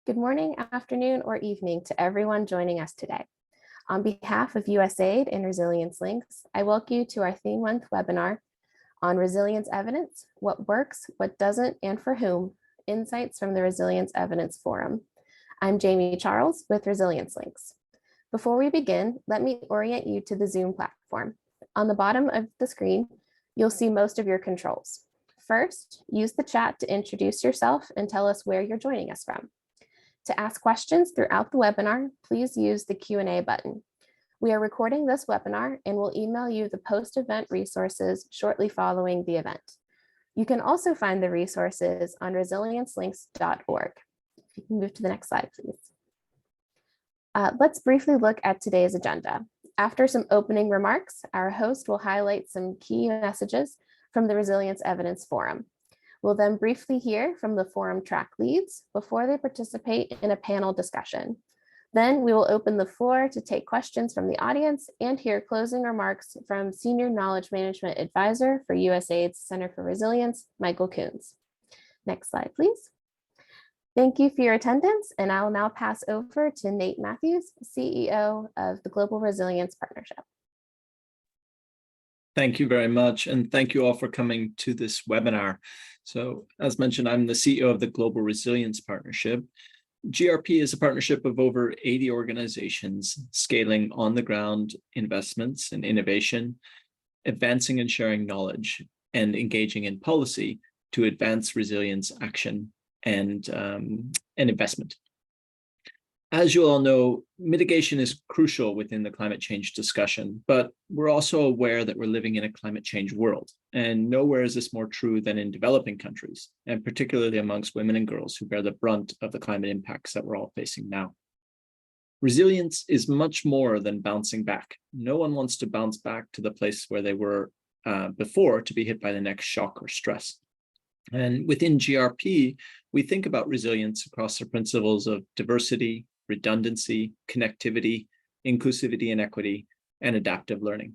Good morning, afternoon, or evening to everyone joining us today. On behalf of USAID and Resilience Links, I welcome you to our theme month webinar on resilience evidence, what works, what doesn't, and for whom, insights from the Resilience Evidence Forum. I'm Jamie Charles with Resilience Links. Before we begin, let me orient you to the Zoom platform. On the bottom of the screen, you'll see most of your controls. First, use the chat to introduce yourself and tell us where you're joining us from. To ask questions throughout the webinar, please use the Q&A button. We are recording this webinar and will email you the post-event resources shortly following the event. You can also find the resources on resiliencelinks.org. If you can move to the next slide, please. Let's briefly look at today's agenda. After some opening remarks, our host will highlight some key messages from the Resilience Evidence Forum. We'll then briefly hear from the forum track leads before they participate in a panel discussion. Then we will open the floor to take questions from the audience and hear closing remarks from Senior Knowledge Management Advisor for USAID's Center for Resilience, Michael Coons. Next slide, please. Thank you for your attendance, and I will now pass over to Nate Matthews, CEO of the Global Resilience Partnership. Thank you very much, and thank you all for coming to this webinar. So, as mentioned, I'm the CEO of the Global Resilience Partnership. GRP is a partnership of over 80 organizations scaling on-the-ground investments and innovation, advancing and sharing knowledge, and engaging in policy to advance resilience action and investment. As you all know, mitigation is crucial within the climate change discussion, but we're also aware that we're living in a climate change world, and nowhere is this more true than in developing countries, and particularly amongst women and girls who bear the brunt of the climate impacts that we're all facing now. Resilience is much more than bouncing back. No one wants to bounce back to the place where they were before to be hit by the next shock or stress. And within GRP, we think about resilience across the principles of diversity, redundancy, connectivity, inclusivity and equity, and adaptive learning.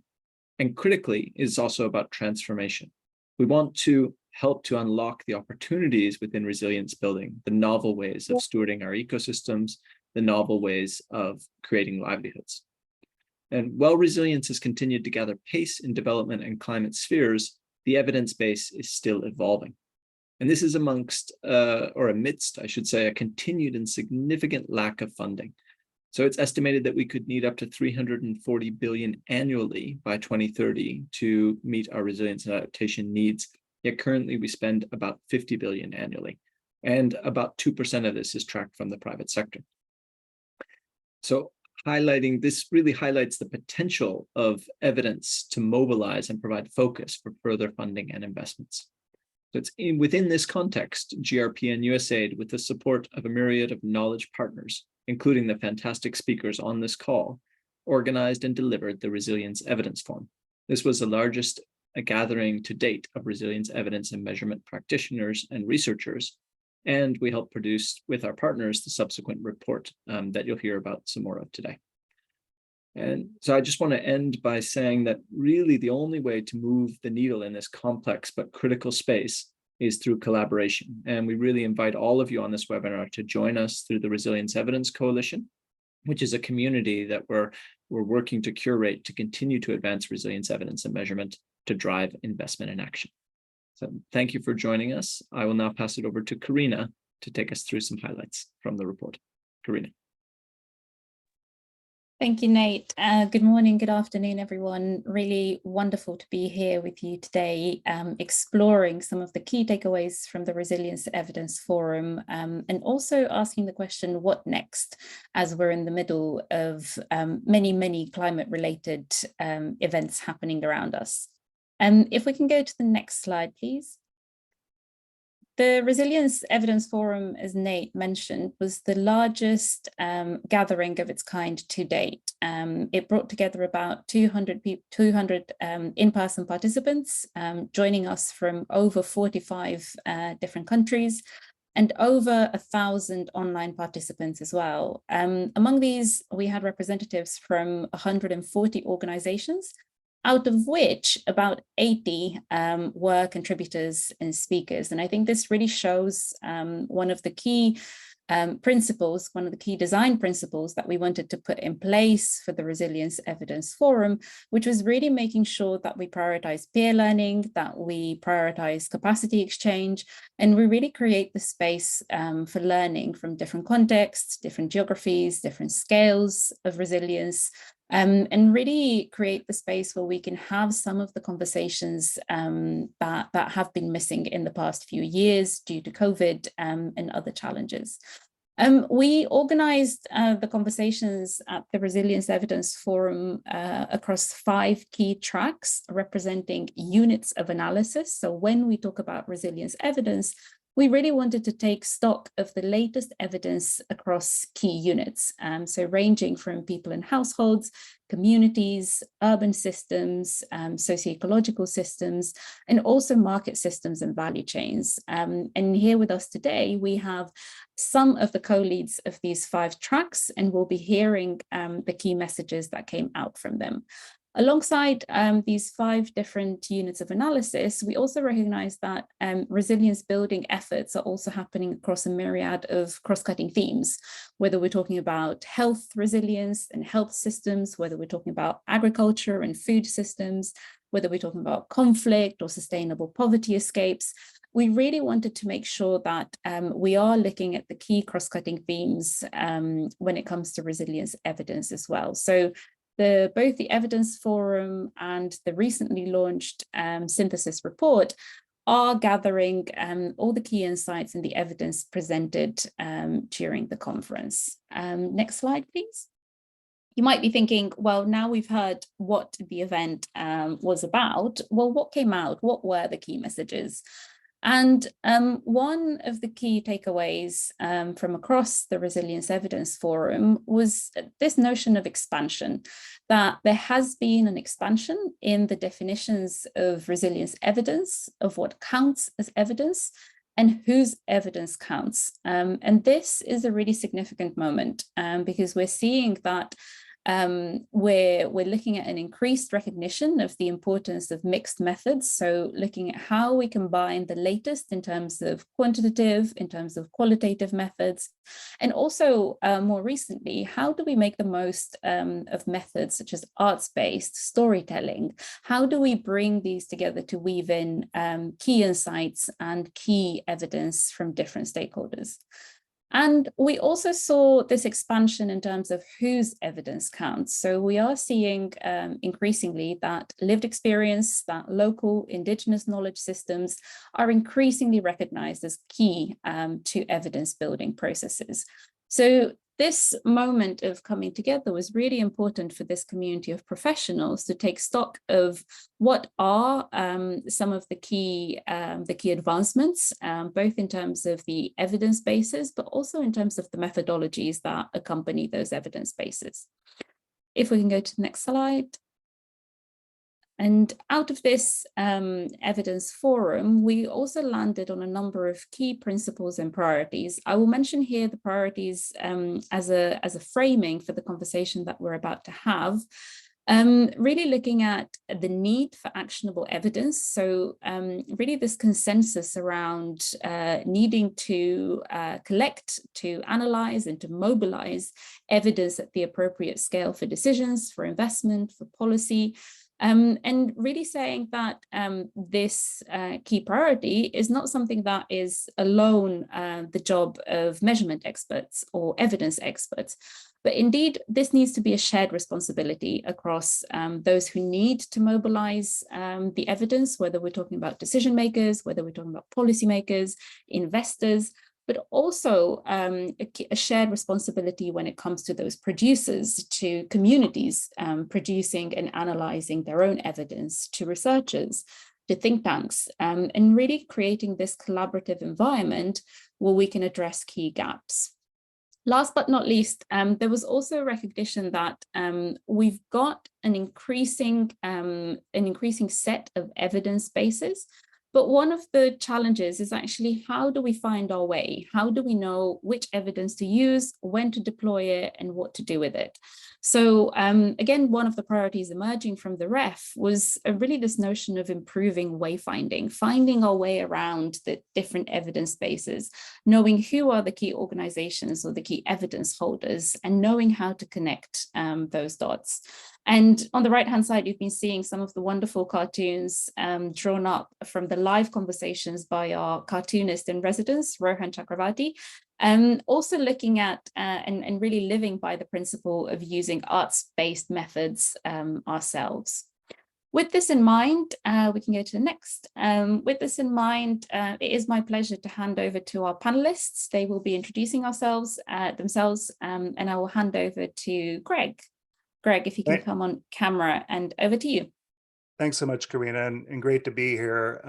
And critically, is also about transformation. We want to help to unlock the opportunities within resilience building, the novel ways of stewarding our ecosystems, the novel ways of creating livelihoods. And while resilience has continued to gather pace in development and climate spheres, the evidence base is still evolving. And this is amidst, I should say, a continued and significant lack of funding. So it's estimated that we could need up to 340 billion annually by 2030 to meet our resilience and adaptation needs. Yet currently we spend about 50 billion annually, and about 2% of this is tracked from the private sector. So highlighting this really highlights the potential of evidence to mobilize and provide focus for further funding and investments. So it's within this context, GRP and USAID, with the support of a myriad of knowledge partners, including the fantastic speakers on this call, organized and delivered the Resilience Evidence Forum. This was the largest gathering to date of resilience evidence and measurement practitioners and researchers, and we helped produce with our partners the subsequent report that you'll hear about some more of today. And so I just want to end by saying that really the only way to move the needle in this complex but critical space is through collaboration. And we really invite all of you on this webinar to join us through the Resilience Evidence Coalition, which is a community that we're working to curate to continue to advance resilience evidence and measurement to drive investment and action. So thank you for joining us. I will now pass it over to Karina to take us through some highlights from the report. Karina. Thank you, Nate. Good morning, good afternoon, everyone. Really wonderful to be here with you today, exploring some of the key takeaways from the Resilience Evidence Forum, and also asking the question, what next, as we're in the middle of many climate-related events happening around us. If we can go to the next slide, please. The Resilience Evidence Forum, as Nate mentioned, was the largest gathering of its kind to date. It brought together about 200 in-person participants, joining us from over 45 different countries, and over 1,000 online participants as well. Among these, we had representatives from 140 organizations, out of which about 80 were contributors and speakers. And I think this really shows one of the key principles, one of the key design principles that we wanted to put in place for the Resilience Evidence Forum, which was really making sure that we prioritize peer learning, that we prioritize capacity exchange, and we really create the space for learning from different contexts, different geographies, different scales of resilience, and really create the space where we can have some of the conversations that have been missing in the past few years due to COVID and other challenges. We organized the conversations at the Resilience Evidence Forum across 5 key tracks representing units of analysis. So when we talk about resilience evidence, we really wanted to take stock of the latest evidence across key units, so ranging from people and households, communities, urban systems, socio-ecological systems, and also market systems and value chains. And here with us today, we have some of the co-leads of these 5 tracks, and we'll be hearing the key messages that came out from them. Alongside these 5 different units of analysis, we also recognize that resilience building efforts are also happening across a myriad of cross-cutting themes, whether we're talking about health resilience and health systems, whether we're talking about agriculture and food systems, whether we're talking about conflict or sustainable poverty escapes. We really wanted to make sure that we are looking at the key cross-cutting themes when it comes to resilience evidence as well. So both the Evidence Forum and the recently launched synthesis report are gathering all the key insights and the evidence presented during the conference. Next slide, please. You might be thinking, well, now we've heard what the event was about. Well, what came out? What were the key messages? And one of the key takeaways from across the Resilience Evidence Forum was this notion of expansion, that there has been an expansion in the definitions of resilience evidence, of what counts as evidence, and whose evidence counts. And this is a really significant moment because we're seeing that we're looking at an increased recognition of the importance of mixed methods. So looking at how we combine the latest in terms of quantitative, in terms of qualitative methods, and also more recently, how do we make the most of methods such as arts-based storytelling? How do we bring these together to weave in key insights and key evidence from different stakeholders? And we also saw this expansion in terms of whose evidence counts. So we are seeing increasingly that lived experience, that local indigenous knowledge systems are increasingly recognized as key to evidence building processes. So this moment of coming together was really important for this community of professionals to take stock of what are some of the key advancements, both in terms of the evidence bases, but also in terms of the methodologies that accompany those evidence bases. If we can go to the next slide. And out of this evidence forum, we also landed on a number of key principles and priorities. I will mention here the priorities as a framing for the conversation that we're about to have. Really looking at the need for actionable evidence. So really this consensus around needing to collect, to analyze, and to mobilize evidence at the appropriate scale for decisions, for investment, for policy. And really saying that this key priority is not something that is alone the job of measurement experts or evidence experts, but indeed this needs to be a shared responsibility across those who need to mobilize the evidence, whether we're talking about decision makers, whether we're talking about policymakers, investors, but also a shared responsibility when it comes to those producers, to communities producing and analyzing their own evidence, to researchers, to think tanks, and really creating this collaborative environment where we can address key gaps. Last but not least, there was also a recognition that we've got an increasing set of evidence bases But one of the challenges is actually, how do we find our way? How do we know which evidence to use, when to deploy it, and what to do with it? So again, one of the priorities emerging from the ref was really this notion of improving wayfinding, finding our way around the different evidence bases, knowing who are the key organizations or the key evidence holders, and knowing how to connect those dots. And on the right-hand side, you've been seeing some of the wonderful cartoons drawn up from the live conversations by our cartoonist in residence, Rohan Chakravarti, also looking at and really living by the principle of using arts-based methods ourselves. With this in mind, we can go to the next. With this in mind, it is my pleasure to hand over to our panelists. They will be introducing themselves, and I will hand over to Greg. Greg, if you can come on camera, and over to you. Thanks so much, Karina, and great to be here.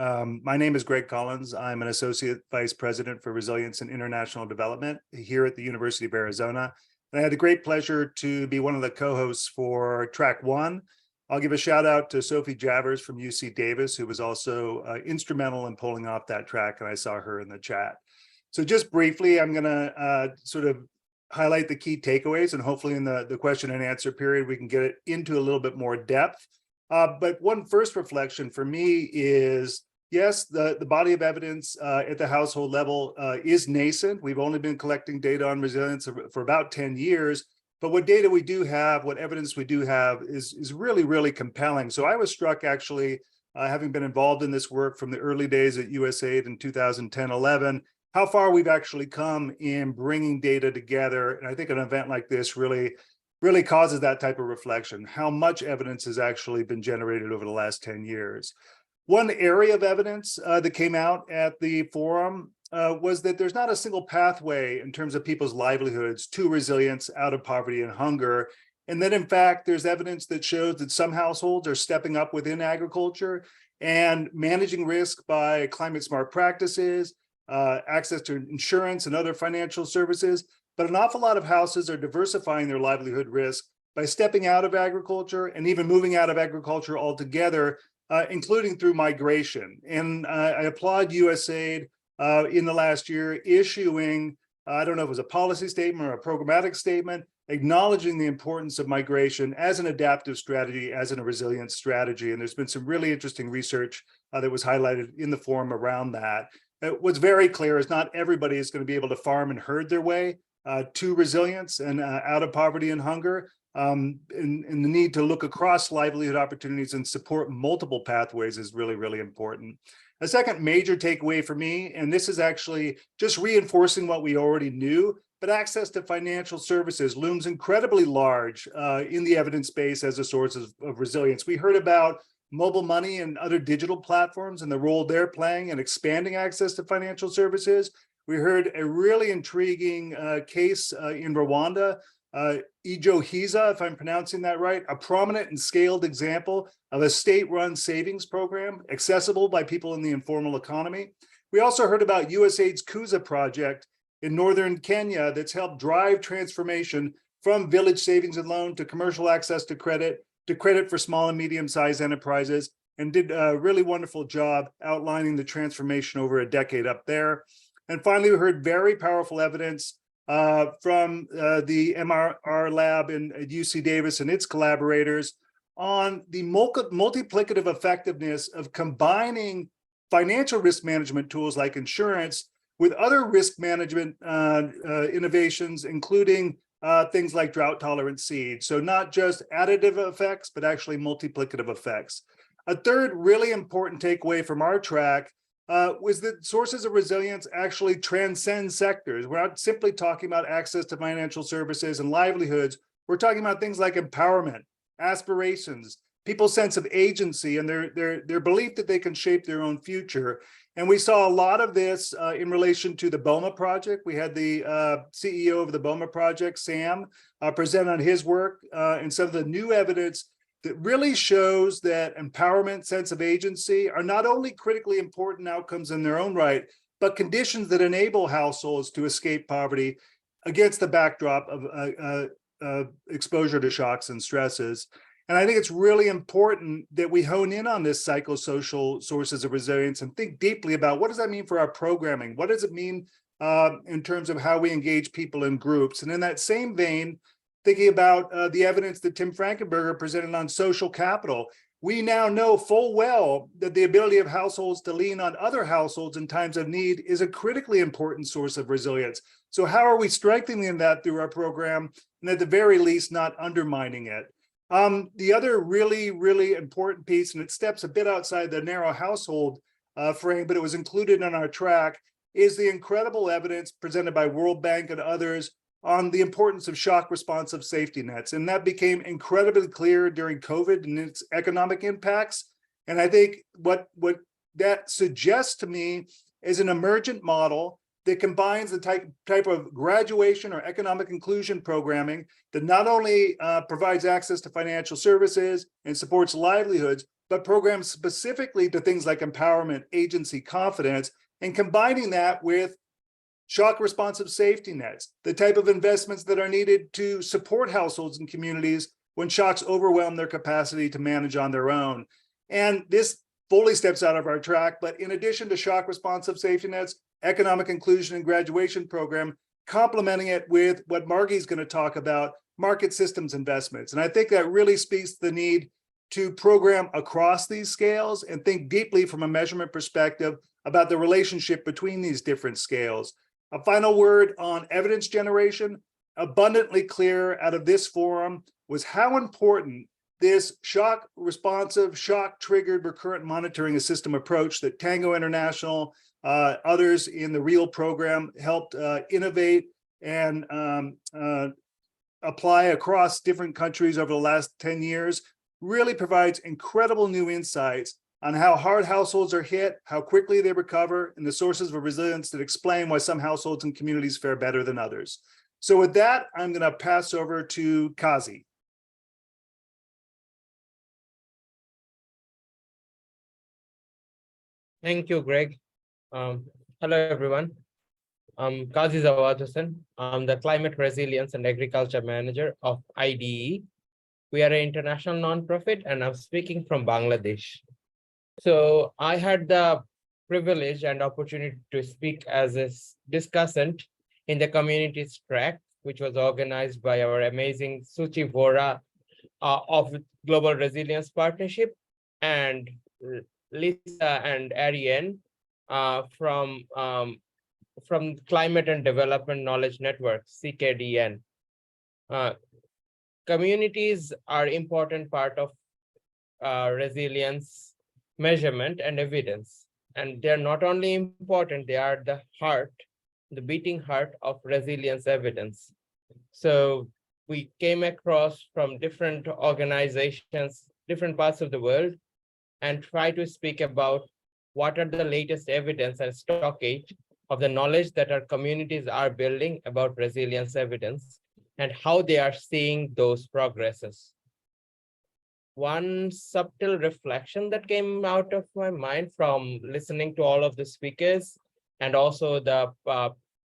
My name is Greg Collins. I'm an Associate Vice President for Resilience and International Development here at the University of Arizona. And I had the great pleasure to be one of the co-hosts for track one. I'll give a shout out to Sophie Javers from UC Davis, who was also instrumental in pulling off that track, and I saw her in the chat. So just briefly, I'm gonna sort of highlight the key takeaways, and hopefully in the question and answer period, we can get it into a little bit more depth. But one first reflection for me is, yes, the body of evidence at the household level is nascent. We've only been collecting data on resilience for about 10 years, but what data we do have, what evidence we do have is really, really compelling. So I was struck actually, having been involved in this work from the early days at USAID in 2010-11, how far we've actually come in bringing data together. And I think an event like this really causes that type of reflection, how much evidence has actually been generated over the last 10 years. One area of evidence that came out at the forum was that there's not a single pathway in terms of people's livelihoods to resilience out of poverty and hunger. And then in fact, there's evidence that shows that some households are stepping up within agriculture and managing risk by climate smart practices, access to insurance and other financial services. But an awful lot of houses are diversifying their livelihood risk by stepping out of agriculture and even moving out of agriculture altogether, including through migration. And I applaud USAID in the last year issuing, I don't know if it was a policy statement or a programmatic statement, acknowledging the importance of migration as an adaptive strategy, as a resilience strategy. And there's been some really interesting research that was highlighted in the forum around that. What's very clear is not everybody is going to be able to farm and herd their way to resilience and out of poverty and hunger, and the need to look across livelihood opportunities and support multiple pathways is really, really important. A second major takeaway for me, and this is actually just reinforcing what we already knew, but access to financial services looms incredibly large in the evidence base as a source of resilience. We heard about mobile money and other digital platforms and the role they're playing in expanding access to financial services. We heard a really intriguing case in Rwanda, Ijo Hiza, if I'm pronouncing that right, a prominent and scaled example of a state-run savings program accessible by people in the informal economy. We also heard about USAID's Kuza project in northern Kenya that's helped drive transformation from village savings and loan to commercial access to credit for small and medium-sized enterprises, and did a really wonderful job outlining the transformation over a decade up there. And finally, we heard very powerful evidence from the MRR lab at UC Davis and its collaborators on the multiplicative effectiveness of combining financial risk management tools like insurance with other risk management innovations, including things like drought-tolerant seed. So not just additive effects, but actually multiplicative effects. A third really important takeaway from our track was that sources of resilience actually transcend sectors. We're not simply talking about access to financial services and livelihoods. We're talking about things like empowerment, aspirations, people's sense of agency, and their belief that they can shape their own future. And we saw a lot of this in relation to the BOMA project. We had the CEO of the BOMA project, Sam, present on his work and some of the new evidence that really shows that empowerment, sense of agency are not only critically important outcomes in their own right, but conditions that enable households to escape poverty against the backdrop of exposure to shocks and stresses. And I think it's really important that we hone in on this psychosocial sources of resilience and think deeply about what does that mean for our programming? What does it mean in terms of how we engage people in groups? And in that same vein, thinking about the evidence that Tim Frankenberger presented on social capital, we now know full well that the ability of households to lean on other households in times of need is a critically important source of resilience. So how are we strengthening that through our program, and at the very least, not undermining it? The other really important piece, and it steps a bit outside the narrow household frame, but it was included in our track, is the incredible evidence presented by World Bank and others on the importance of shock responsive safety nets. And that became incredibly clear during COVID and its economic impacts. And I think what that suggests to me is an emergent model that combines the type of graduation or economic inclusion programming that not only provides access to financial services and supports livelihoods, but programs specifically to things like empowerment, agency, confidence, and combining that with shock responsive safety nets, the type of investments that are needed to support households and communities when shocks overwhelm their capacity to manage on their own. And this fully steps out of our track, but in addition to shock responsive safety nets, economic inclusion and graduation program, complementing it with what Margie's going to talk about, market systems investments. And I think that really speaks to the need to program across these scales and think deeply from a measurement perspective about the relationship between these different scales. A final word on evidence generation. Abundantly clear out of this forum was how important this shock responsive, shock triggered recurrent monitoring system approach that Tango International, others in the REAL program helped innovate and apply across different countries over the last 10 years, really provides incredible new insights on how hard households are hit, how quickly they recover, and the sources of resilience that explain why some households and communities fare better than others. So with that, I'm going to pass over to Kazi. Thank you, Greg. Hello, everyone. I'm Kazi Zawad Hussain. I'm the Climate Resilience and Agriculture Manager of IDE. We are an international nonprofit, and I'm speaking from Bangladesh. So I had the privilege and opportunity to speak as a discussant in the communities track, which was organized by our amazing Suchi Vora of Global Resilience Partnership, and Lisa and Ariane from Climate and Development Knowledge Network, CKDN. Communities are important part of resilience measurement and evidence. And they're not only important, they are the heart, the beating heart of resilience evidence. So we came across from different organizations, different parts of the world, and try to speak about what are the latest evidence and stockage of the knowledge that our communities are building about resilience evidence and how they are seeing those progresses. One subtle reflection that came out of my mind from listening to all of the speakers and also the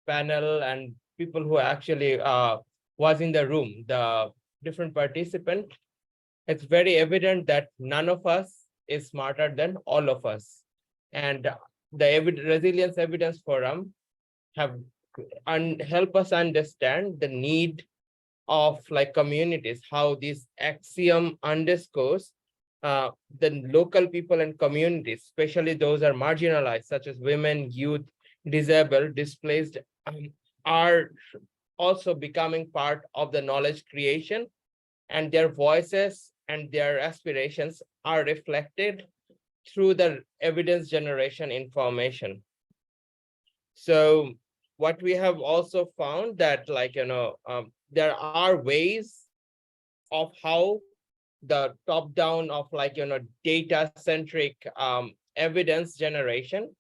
panel and people who actually was in the room, the different participants, it's very evident that none of us is smarter than all of us. And the Resilience Evidence Forum have help us understand the need of like communities, how this axiom underscores the local people and communities, especially those are marginalized, such as women, youth, disabled, displaced, are also becoming part of the knowledge creation, and their voices and their aspirations are reflected through the evidence generation information. So what we have also found that there are ways of how the top down of data centric evidence generation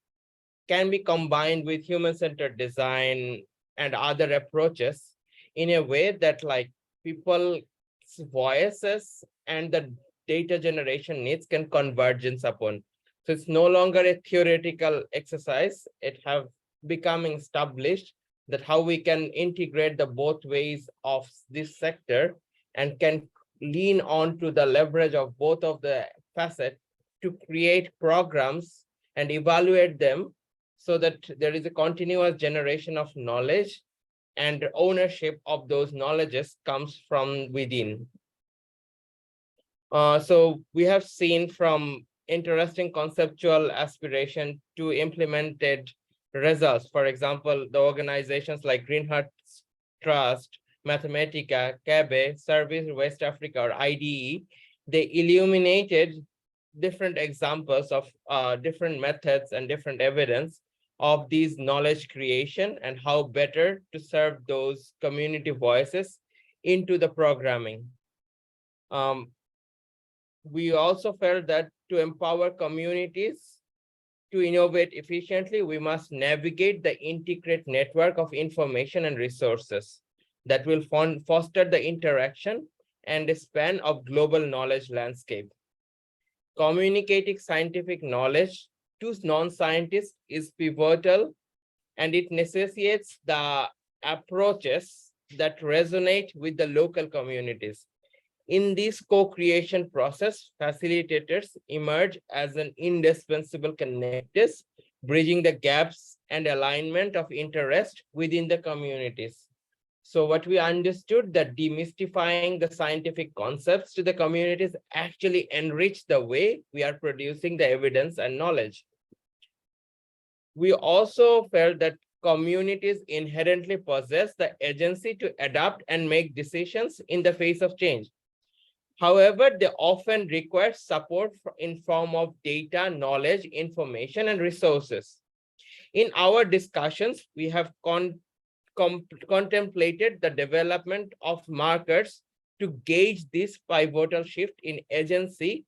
can be combined with human-centered design and other approaches in a way that people's voices and the data generation needs can convergence upon. So it's no longer a theoretical exercise. It have becoming established that how we can integrate the both ways of this sector and can lean on to the leverage of both of the facets to create programs and evaluate them so that there is a continuous generation of knowledge and ownership of those knowledges comes from within. So we have seen from interesting conceptual aspiration to implemented results. For example, the organizations like Greenheart Trust, Mathematica, CABE, Service West Africa, or IDE, they illuminated different examples of different methods and different evidence of these knowledge creation and how better to serve those community voices into the programming. We also felt that to empower communities to innovate efficiently, we must navigate the integrated network of information and resources that will foster the interaction and the span of global knowledge landscape. Communicating scientific knowledge to non-scientists is pivotal, and it necessitates the approaches that resonate with the local communities. In this co-creation process, facilitators emerge as an indispensable connectors, bridging the gaps and alignment of interest within the communities. So what we understood that demystifying the scientific concepts to the communities actually enrich the way we are producing the evidence and knowledge. We also felt that communities inherently possess the agency to adapt and make decisions in the face of change. However, they often require support in form of data, knowledge, information, and resources. In our discussions, we have contemplated the development of markers to gauge this pivotal shift in agency.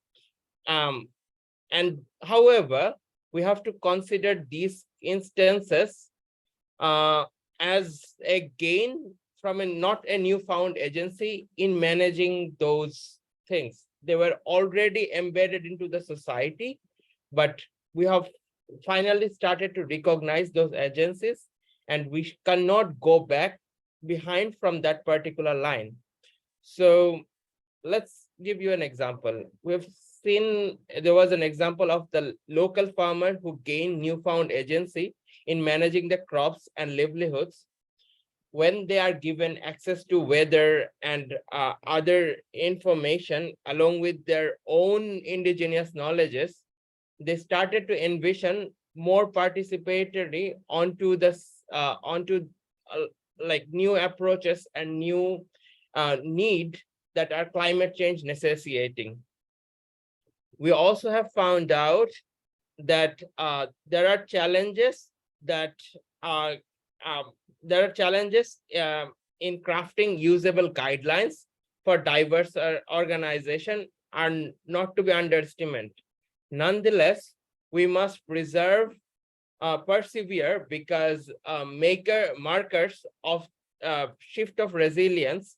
And however, we have to consider these instances as a gain from not a newfound agency in managing those things. They were already embedded into the society, but we have finally started to recognize those agencies, and we cannot go back behind from that particular line. So let's give you an example. We've seen there was an example of the local farmer who gained newfound agency in managing the crops and livelihoods when they are given access to weather and other information along with their own indigenous knowledges. They started to envision more participatory onto this like new approaches and new need that are climate change necessitating. We also have found out that there are challenges that are in crafting usable guidelines for diverse organization are not to be underestimated. Nonetheless, we must persevere because markers of shift of resilience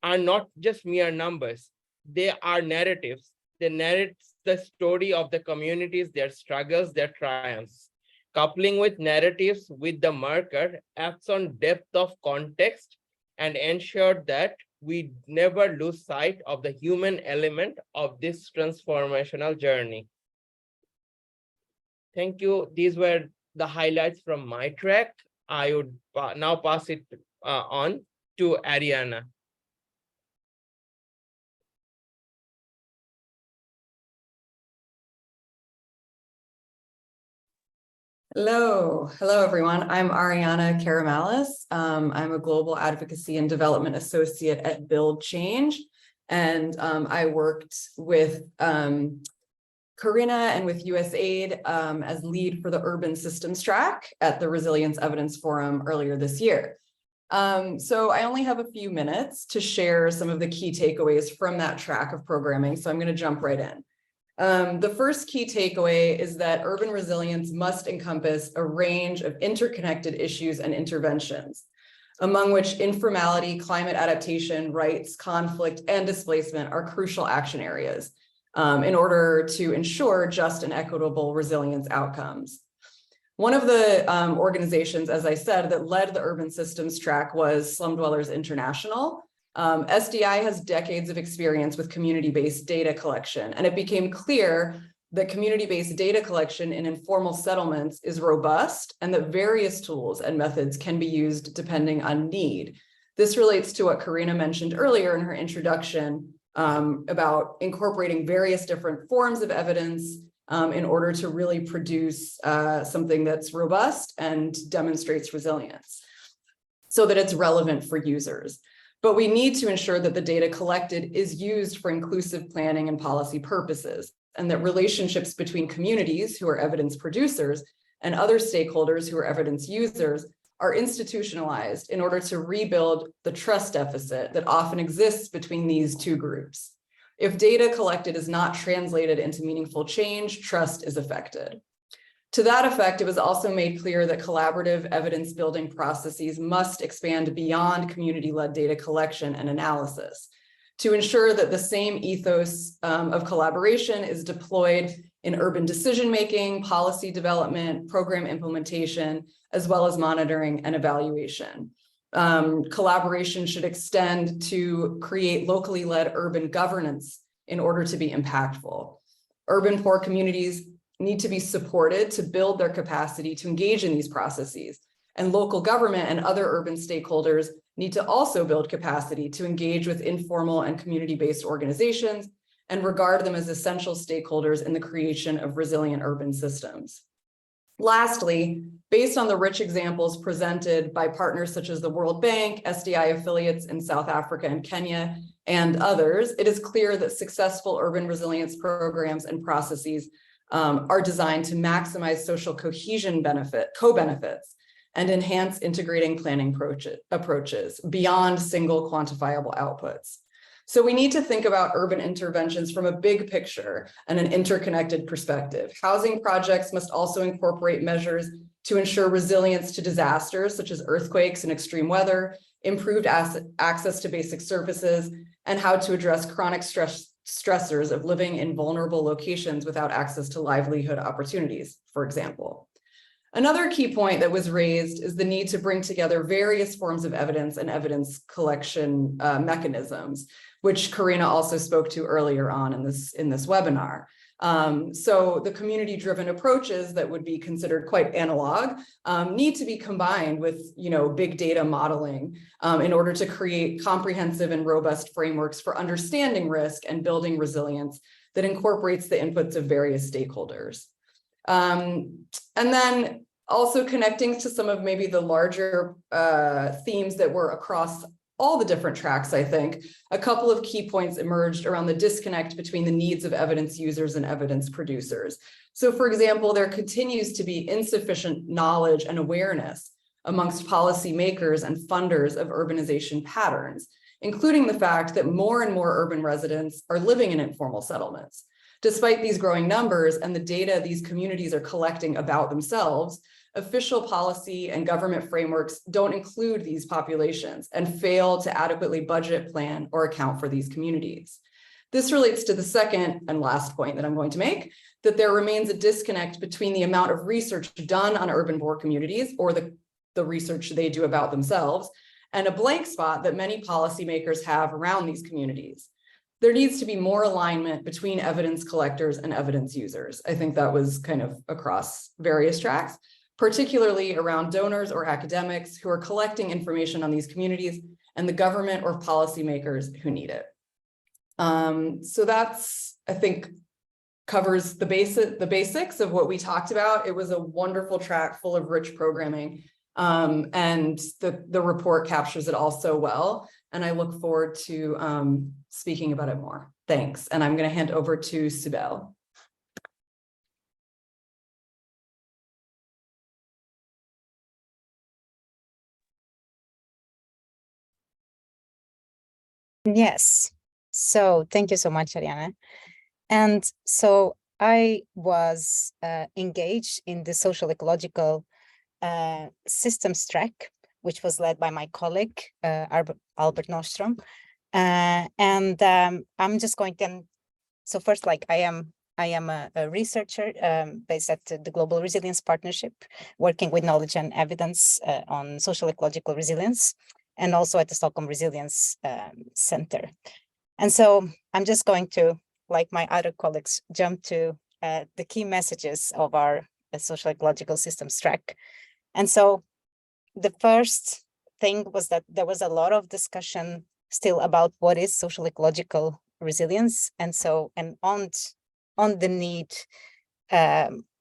are not just mere numbers. They are narratives. They narrate the story of the communities, their struggles, their triumphs. Coupling with narratives with the marker adds on depth of context and ensure that we never lose sight of the human element of this transformational journey. Thank you. These were the highlights from my track. I would now pass it on to Ariana. Hello everyone. I'm Ariana Karamalis. I'm a Global Advocacy and Development Associate at Build Change. And I worked with Karina and with USAID as lead for the Urban Systems track at the Resilience Evidence Forum earlier this year. So I only have a few minutes to share some of the key takeaways from that track of programming. So I'm going to jump right in. The first key takeaway is that urban resilience must encompass a range of interconnected issues and interventions, among which informality, climate adaptation, rights, conflict, and displacement are crucial action areas in order to ensure just and equitable resilience outcomes. One of the organizations, as I said, that led the urban systems track was Slum Dwellers International. SDI has decades of experience with community-based data collection, and it became clear that community-based data collection in informal settlements is robust and that various tools and methods can be used depending on need. This relates to what Karina mentioned earlier in her introduction about incorporating various different forms of evidence in order to really produce something that's robust and demonstrates resilience so that it's relevant for users. But we need to ensure that the data collected is used for inclusive planning and policy purposes, and that relationships between communities who are evidence producers and other stakeholders who are evidence users are institutionalized in order to rebuild the trust deficit that often exists between these two groups. If data collected is not translated into meaningful change, trust is affected. To that effect, it was also made clear that collaborative evidence building processes must expand beyond community-led data collection and analysis to ensure that the same ethos of collaboration is deployed in urban decision-making, policy development, program implementation, as well as monitoring and evaluation. Collaboration should extend to create locally led urban governance in order to be impactful. Urban poor communities need to be supported to build their capacity to engage in these processes. And local government and other urban stakeholders need to also build capacity to engage with informal and community-based organizations and regard them as essential stakeholders in the creation of resilient urban systems. Lastly, based on the rich examples presented by partners such as the World Bank, SDI affiliates in South Africa and Kenya, and others, it is clear that successful urban resilience programs and processes are designed to maximize social cohesion co-benefits and enhance integrating planning approaches beyond single quantifiable outputs. So we need to think about urban interventions from a big picture and an interconnected perspective. Housing projects must also incorporate measures to ensure resilience to disasters such as earthquakes and extreme weather, improved access to basic services, and how to address chronic stressors of living in vulnerable locations without access to livelihood opportunities, for example. Another key point that was raised is the need to bring together various forms of evidence and evidence collection mechanisms, which Karina also spoke to earlier on in this webinar. So the community-driven approaches that would be considered quite analog need to be combined with, big data modeling in order to create comprehensive and robust frameworks for understanding risk and building resilience that incorporates the inputs of various stakeholders. And then also connecting to some of maybe the larger themes that were across all the different tracks, I think, a couple of key points emerged around the disconnect between the needs of evidence users and evidence producers. So for example, there continues to be insufficient knowledge and awareness amongst policymakers and funders of urbanization patterns, including the fact that more and more urban residents are living in informal settlements. Despite these growing numbers and the data these communities are collecting about themselves, official policy and government frameworks don't include these populations and fail to adequately budget, plan, or account for these communities. This relates to the second and last point that I'm going to make, that there remains a disconnect between the amount of research done on urban poor communities, or the research they do about themselves, and a blank spot that many policymakers have around these communities. There needs to be more alignment between evidence collectors and evidence users. I think that was kind of across various tracks, particularly around donors or academics who are collecting information on these communities and the government or policymakers who need it. So that's, I think, covers the basics of what we talked about. It was a wonderful track full of rich programming, and the report captures it all so well. And I look forward to speaking about it more. Thanks. And I'm going to hand over to Sibel. Yes. So thank you so much, Ariana. And so I was engaged in the social ecological systems track, which was led by my colleague, Albert Nordstrom. And I'm just going to, so first, like I am a researcher based at the Global Resilience Partnership, working with knowledge and evidence on social ecological resilience. and also at the Stockholm Resilience Center. And so I'm just going to, like my other colleagues, jump to the key messages of our social ecological systems track. And so the first thing was that there was a lot of discussion still about what is social ecological resilience, and so on the need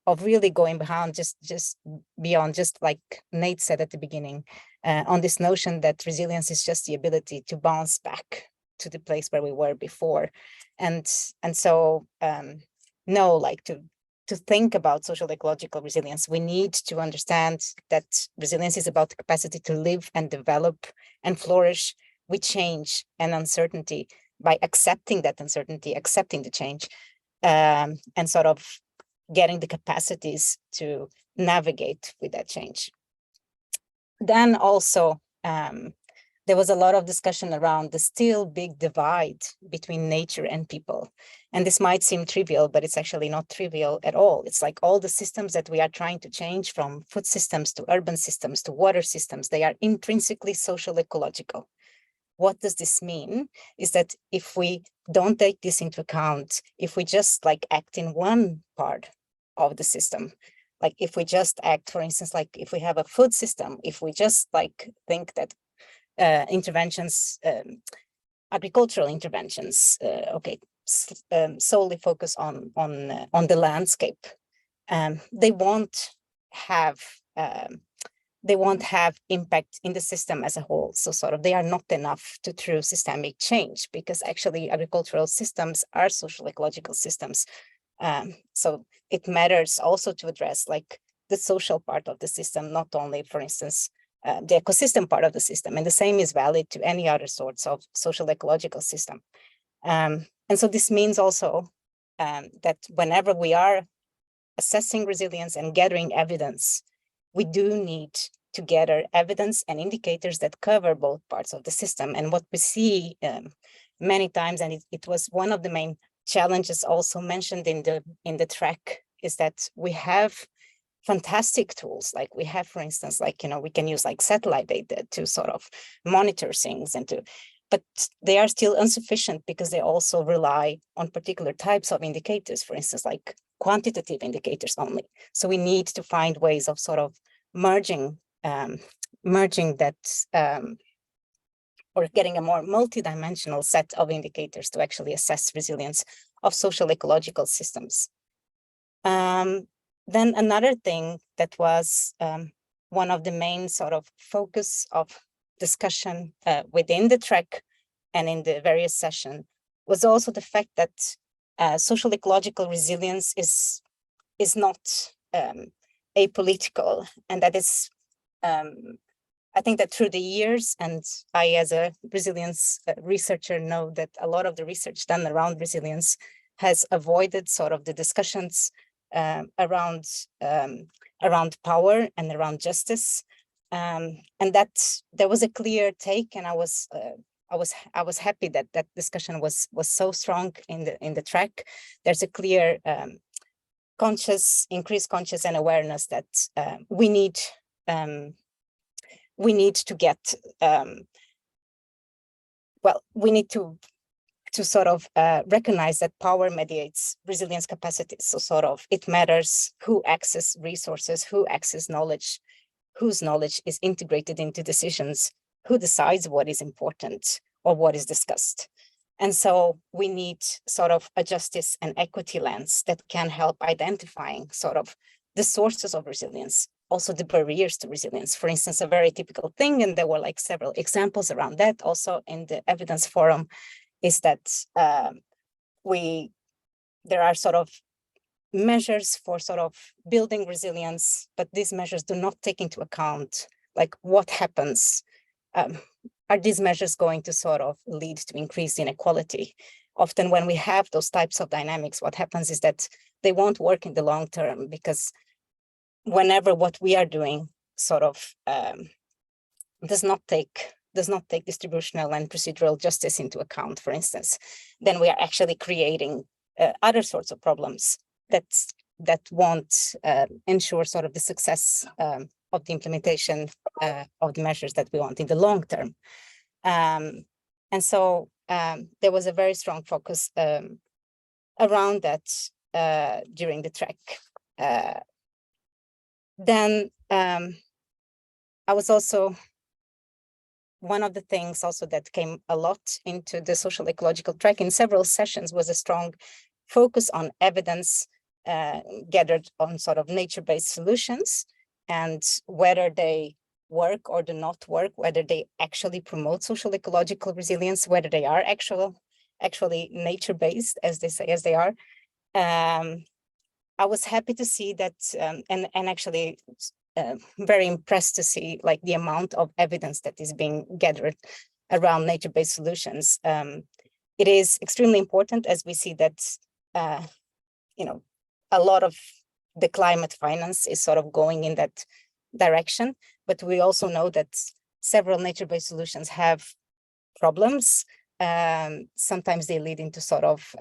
of really going behind just beyond, just like Nate said at the beginning, on this notion that resilience is just the ability to bounce back to the place where we were before, and so no, like to think about social ecological resilience, we need to understand that resilience is about the capacity to live and develop and flourish with change and uncertainty, by accepting that uncertainty, accepting the change, and sort of getting the capacities to navigate with that change. Then also, there was a lot of discussion around the still big divide between nature and people. And this might seem trivial, but it's actually not trivial at all. It's like all the systems that we are trying to change, from food systems to urban systems to water systems, they are intrinsically social ecological. What does this mean? Is that if we don't take this into account, if we just like act in one part of the system, like if we just act, for instance, like if we have a food system, if we just like think that interventions, agricultural interventions, solely focus on the landscape, they won't have impact in the system as a whole. So sort of they are not enough to true systemic change, because actually agricultural systems are social ecological systems. So it matters also to address like the social part of the system, not only, for instance, the ecosystem part of the system. And the same is valid to any other sorts of social ecological system. And so this means also that whenever we are assessing resilience and gathering evidence, we do need to gather evidence and indicators that cover both parts of the system. And what we see many times, and it was one of the main challenges also mentioned in the track, is that we have fantastic tools. Like we have, for instance, like, we can use like satellite data to sort of monitor things but they are still insufficient, because they also rely on particular types of indicators, for instance, like quantitative indicators only. So we need to find ways of sort of merging that, or getting a more multidimensional set of indicators to actually assess resilience of social ecological systems. Then another thing that was one of the main sort of focus of discussion within the track and in the various sessions was also the fact that social ecological resilience is not apolitical, and that is, I think that through the years, and I as a resilience researcher know that a lot of the research done around resilience has avoided sort of the discussions around power and around justice, and that there was a clear take, and I was happy that that discussion was so strong in the track. There's a clear increased conscious and awareness that we need to get we need to sort of recognize that power mediates resilience capacities. So sort of it matters who access resources, who access knowledge, whose knowledge is integrated into decisions, who decides what is important or what is discussed. And so we need sort of a justice and equity lens that can help identifying sort of the sources of resilience, also the barriers to resilience. For instance, a very typical thing, and there were like several examples around that also in the evidence forum, is that there are sort of measures for sort of building resilience, but these measures do not take into account like what happens. Are these measures going to sort of lead to increased inequality? Often when we have those types of dynamics, what happens is that they won't work in the long term, because whenever what we are doing sort of does not take distributional and procedural justice into account, for instance, then we are actually creating other sorts of problems that won't ensure sort of the success of the implementation of the measures that we want in the long term. And so there was a very strong focus around that during the trek. Then I was also, one of the things also that came a lot into the social ecological track in several sessions was a strong focus on evidence gathered on sort of nature-based solutions and whether they work or do not work, whether they actually promote social ecological resilience, whether they are actually nature-based, as they say, as they are. I was happy to see that, and actually very impressed to see like the amount of evidence that is being gathered around nature-based solutions. It is extremely important as we see that, a lot of the climate finance is sort of going in that direction, but we also know that several nature-based solutions have problems. Sometimes they lead into sort of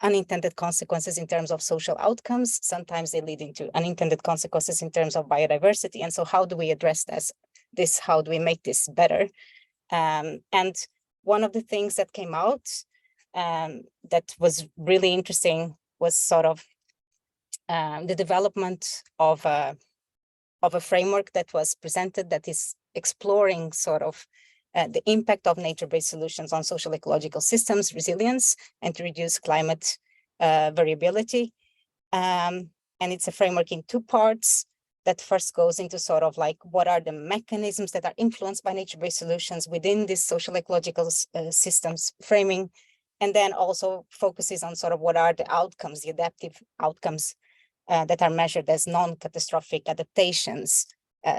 unintended consequences in terms of social outcomes. Sometimes they lead into unintended consequences in terms of biodiversity. And so how do we address this? How do we make this better? And one of the things that came out that was really interesting was sort of the development of a framework that was presented that is exploring sort of the impact of nature-based solutions on social ecological systems, resilience, and to reduce climate variability. And it's a framework in two parts that first goes into sort of like what are the mechanisms that are influenced by nature-based solutions within this social ecological systems framing, and then also focuses on sort of what are the outcomes, the adaptive outcomes that are measured as non-catastrophic adaptations.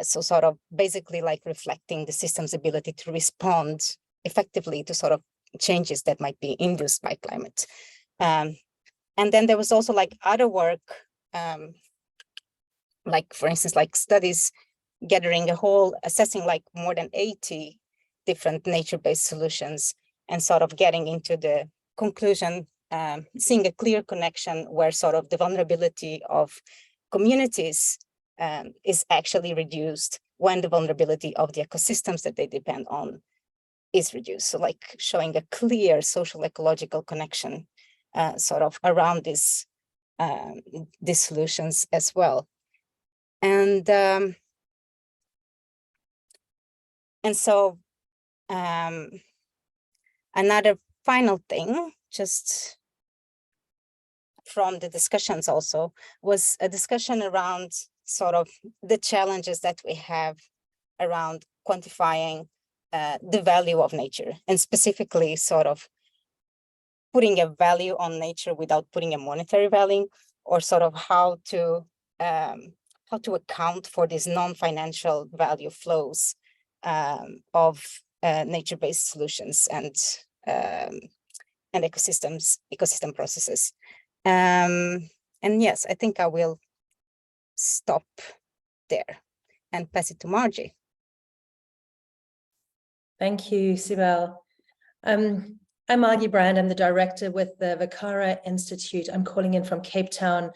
So sort of basically like reflecting the system's ability to respond effectively to sort of changes that might be induced by climate. And then there was also like other work, like for instance, like studies gathering assessing like more than 80 different nature-based solutions and sort of getting into the conclusion, seeing a clear connection where sort of the vulnerability of communities is actually reduced when the vulnerability of the ecosystems that they depend on is reduced. So like showing a clear social ecological connection sort of around these solutions as well. And so another final thing, just from the discussions also, was a discussion around sort of the challenges that we have around quantifying the value of nature, and specifically sort of putting a value on nature without putting a monetary value, or sort of how to account for these non-financial value flows of nature-based solutions and ecosystem processes. And yes, I think I will stop there and pass it to Margie. Thank you, Sibel. I'm Margie Brand. I'm the director with the Vicara Institute. I'm calling in from Cape Town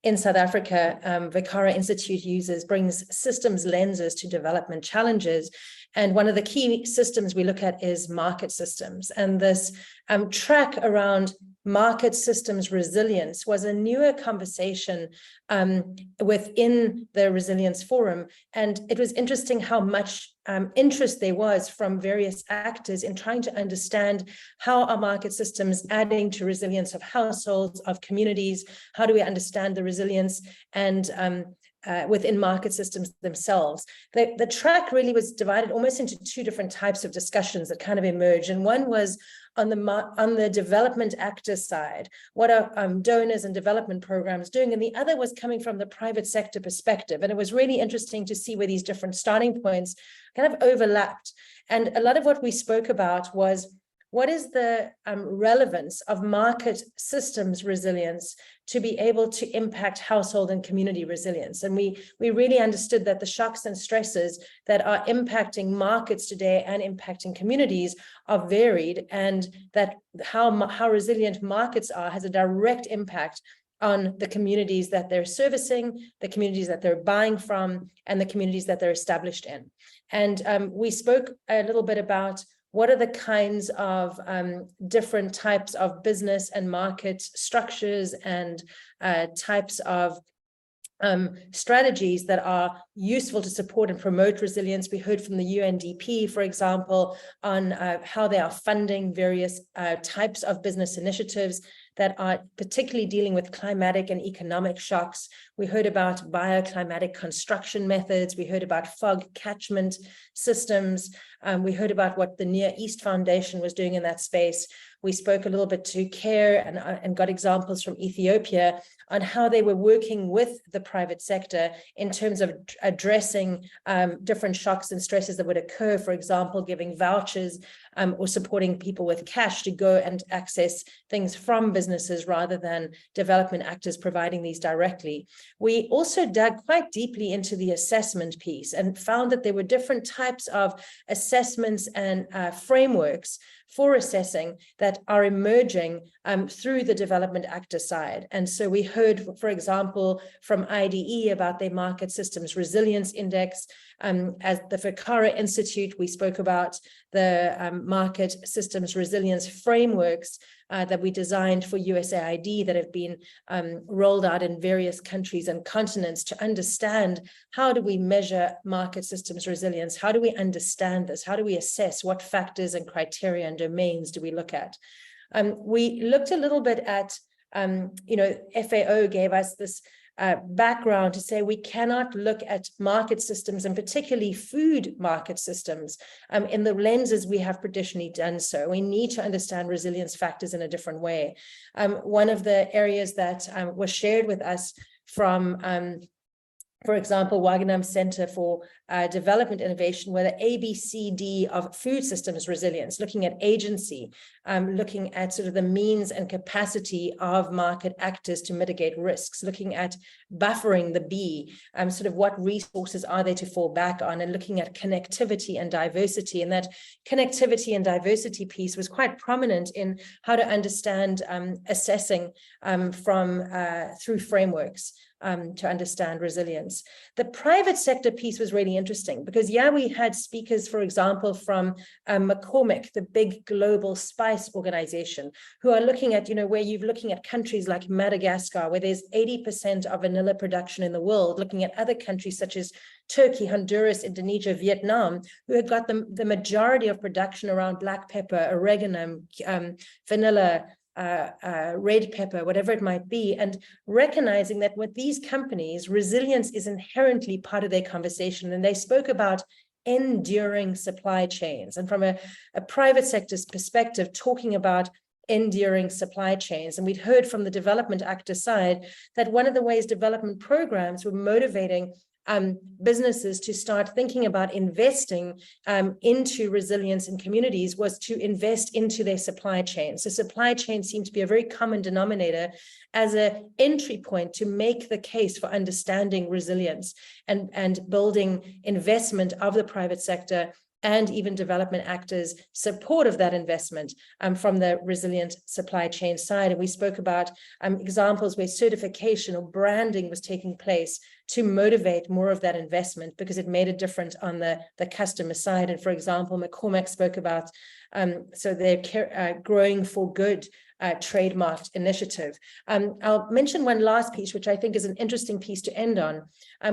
in South Africa. Vicara Institute brings systems lenses to development challenges. And one of the key systems we look at is market systems. And this track around market systems resilience was a newer conversation within the Resilience Forum. And it was interesting how much interest there was from various actors in trying to understand how are market systems adding to resilience of households, of communities, how do we understand the resilience and within market systems themselves. The track really was divided almost into two different types of discussions that kind of emerged. And one was on the development actor side, what are donors and development programs doing? And the other was coming from the private sector perspective. And it was really interesting to see where these different starting points kind of overlapped. And a lot of what we spoke about was, what is the relevance of market systems resilience to be able to impact household and community resilience? And we really understood that the shocks and stresses that are impacting markets today and impacting communities are varied, and that how resilient markets are has a direct impact on the communities that they're servicing, the communities that they're buying from, and the communities that they're established in. And we spoke a little bit about what are the kinds of different types of business and market structures and types of strategies that are useful to support and promote resilience. We heard from the UNDP, for example, on how they are funding various types of business initiatives that are particularly dealing with climatic and economic shocks. We heard about bioclimatic construction methods. We heard about fog catchment systems. We heard about what the Near East Foundation was doing in that space. We spoke a little bit to CARE and got examples from Ethiopia on how they were working with the private sector in terms of addressing different shocks and stresses that would occur, for example, giving vouchers or supporting people with cash to go and access things from businesses rather than development actors providing these directly. We also dug quite deeply into the assessment piece and found that there were different types of assessments and frameworks for assessing that are emerging through the development actor side. And so we heard, for example, from IDE about their Market Systems Resilience Index. At the Vicara Institute, we spoke about the Market Systems Resilience Frameworks that we designed for USAID that have been rolled out in various countries and continents to understand how do we measure market systems resilience? How do we understand this? How do we assess what factors and criteria and domains do we look at? We looked a little bit at, FAO gave us this background to say we cannot look at market systems and particularly food market systems in the lenses we have traditionally done so. We need to understand resilience factors in a different way. One of the areas that was shared with us from for example, Wagenham Center for Development Innovation, where the ABCD of food systems resilience, looking at agency, looking at sort of the means and capacity of market actors to mitigate risks, looking at buffering the B, sort of what resources are they to fall back on, and looking at connectivity and diversity. And that connectivity and diversity piece was quite prominent in how to understand assessing through frameworks. To understand resilience. The private sector piece was really interesting because, we had speakers, for example, from McCormick, the big global spice organization, who are looking at, where you're looking at countries like Madagascar, where there's 80% of vanilla production in the world, looking at other countries such as Turkey, Honduras, Indonesia, Vietnam, who had got the majority of production around black pepper, oregano, vanilla, red pepper, whatever it might be, and recognizing that with these companies, resilience is inherently part of their conversation. And they spoke about enduring supply chains. And from a private sector's perspective, talking about enduring supply chains. And we'd heard from the development actor side that one of the ways development programs were motivating businesses to start thinking about investing into resilience in communities was to invest into their supply chain. So supply chain seemed to be a very common denominator as an entry point to make the case for understanding resilience and building investment of the private sector and even development actors' support of that investment from the resilient supply chain side. And we spoke about examples where certification or branding was taking place to motivate more of that investment because it made a difference on the customer side. And for example, McCormick spoke about, so they're growing for good trademarked initiative. I'll mention one last piece, which I think is an interesting piece to end on.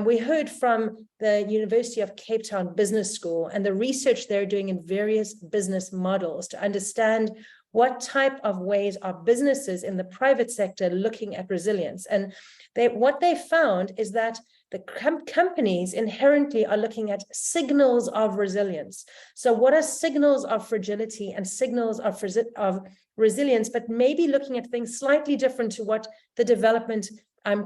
We heard from the University of Cape Town Business School and the research they're doing in various business models to understand what type of ways are businesses in the private sector looking at resilience. And what they found is that the companies inherently are looking at signals of resilience. So what are signals of fragility and signals of resilience, but maybe looking at things slightly different to what the development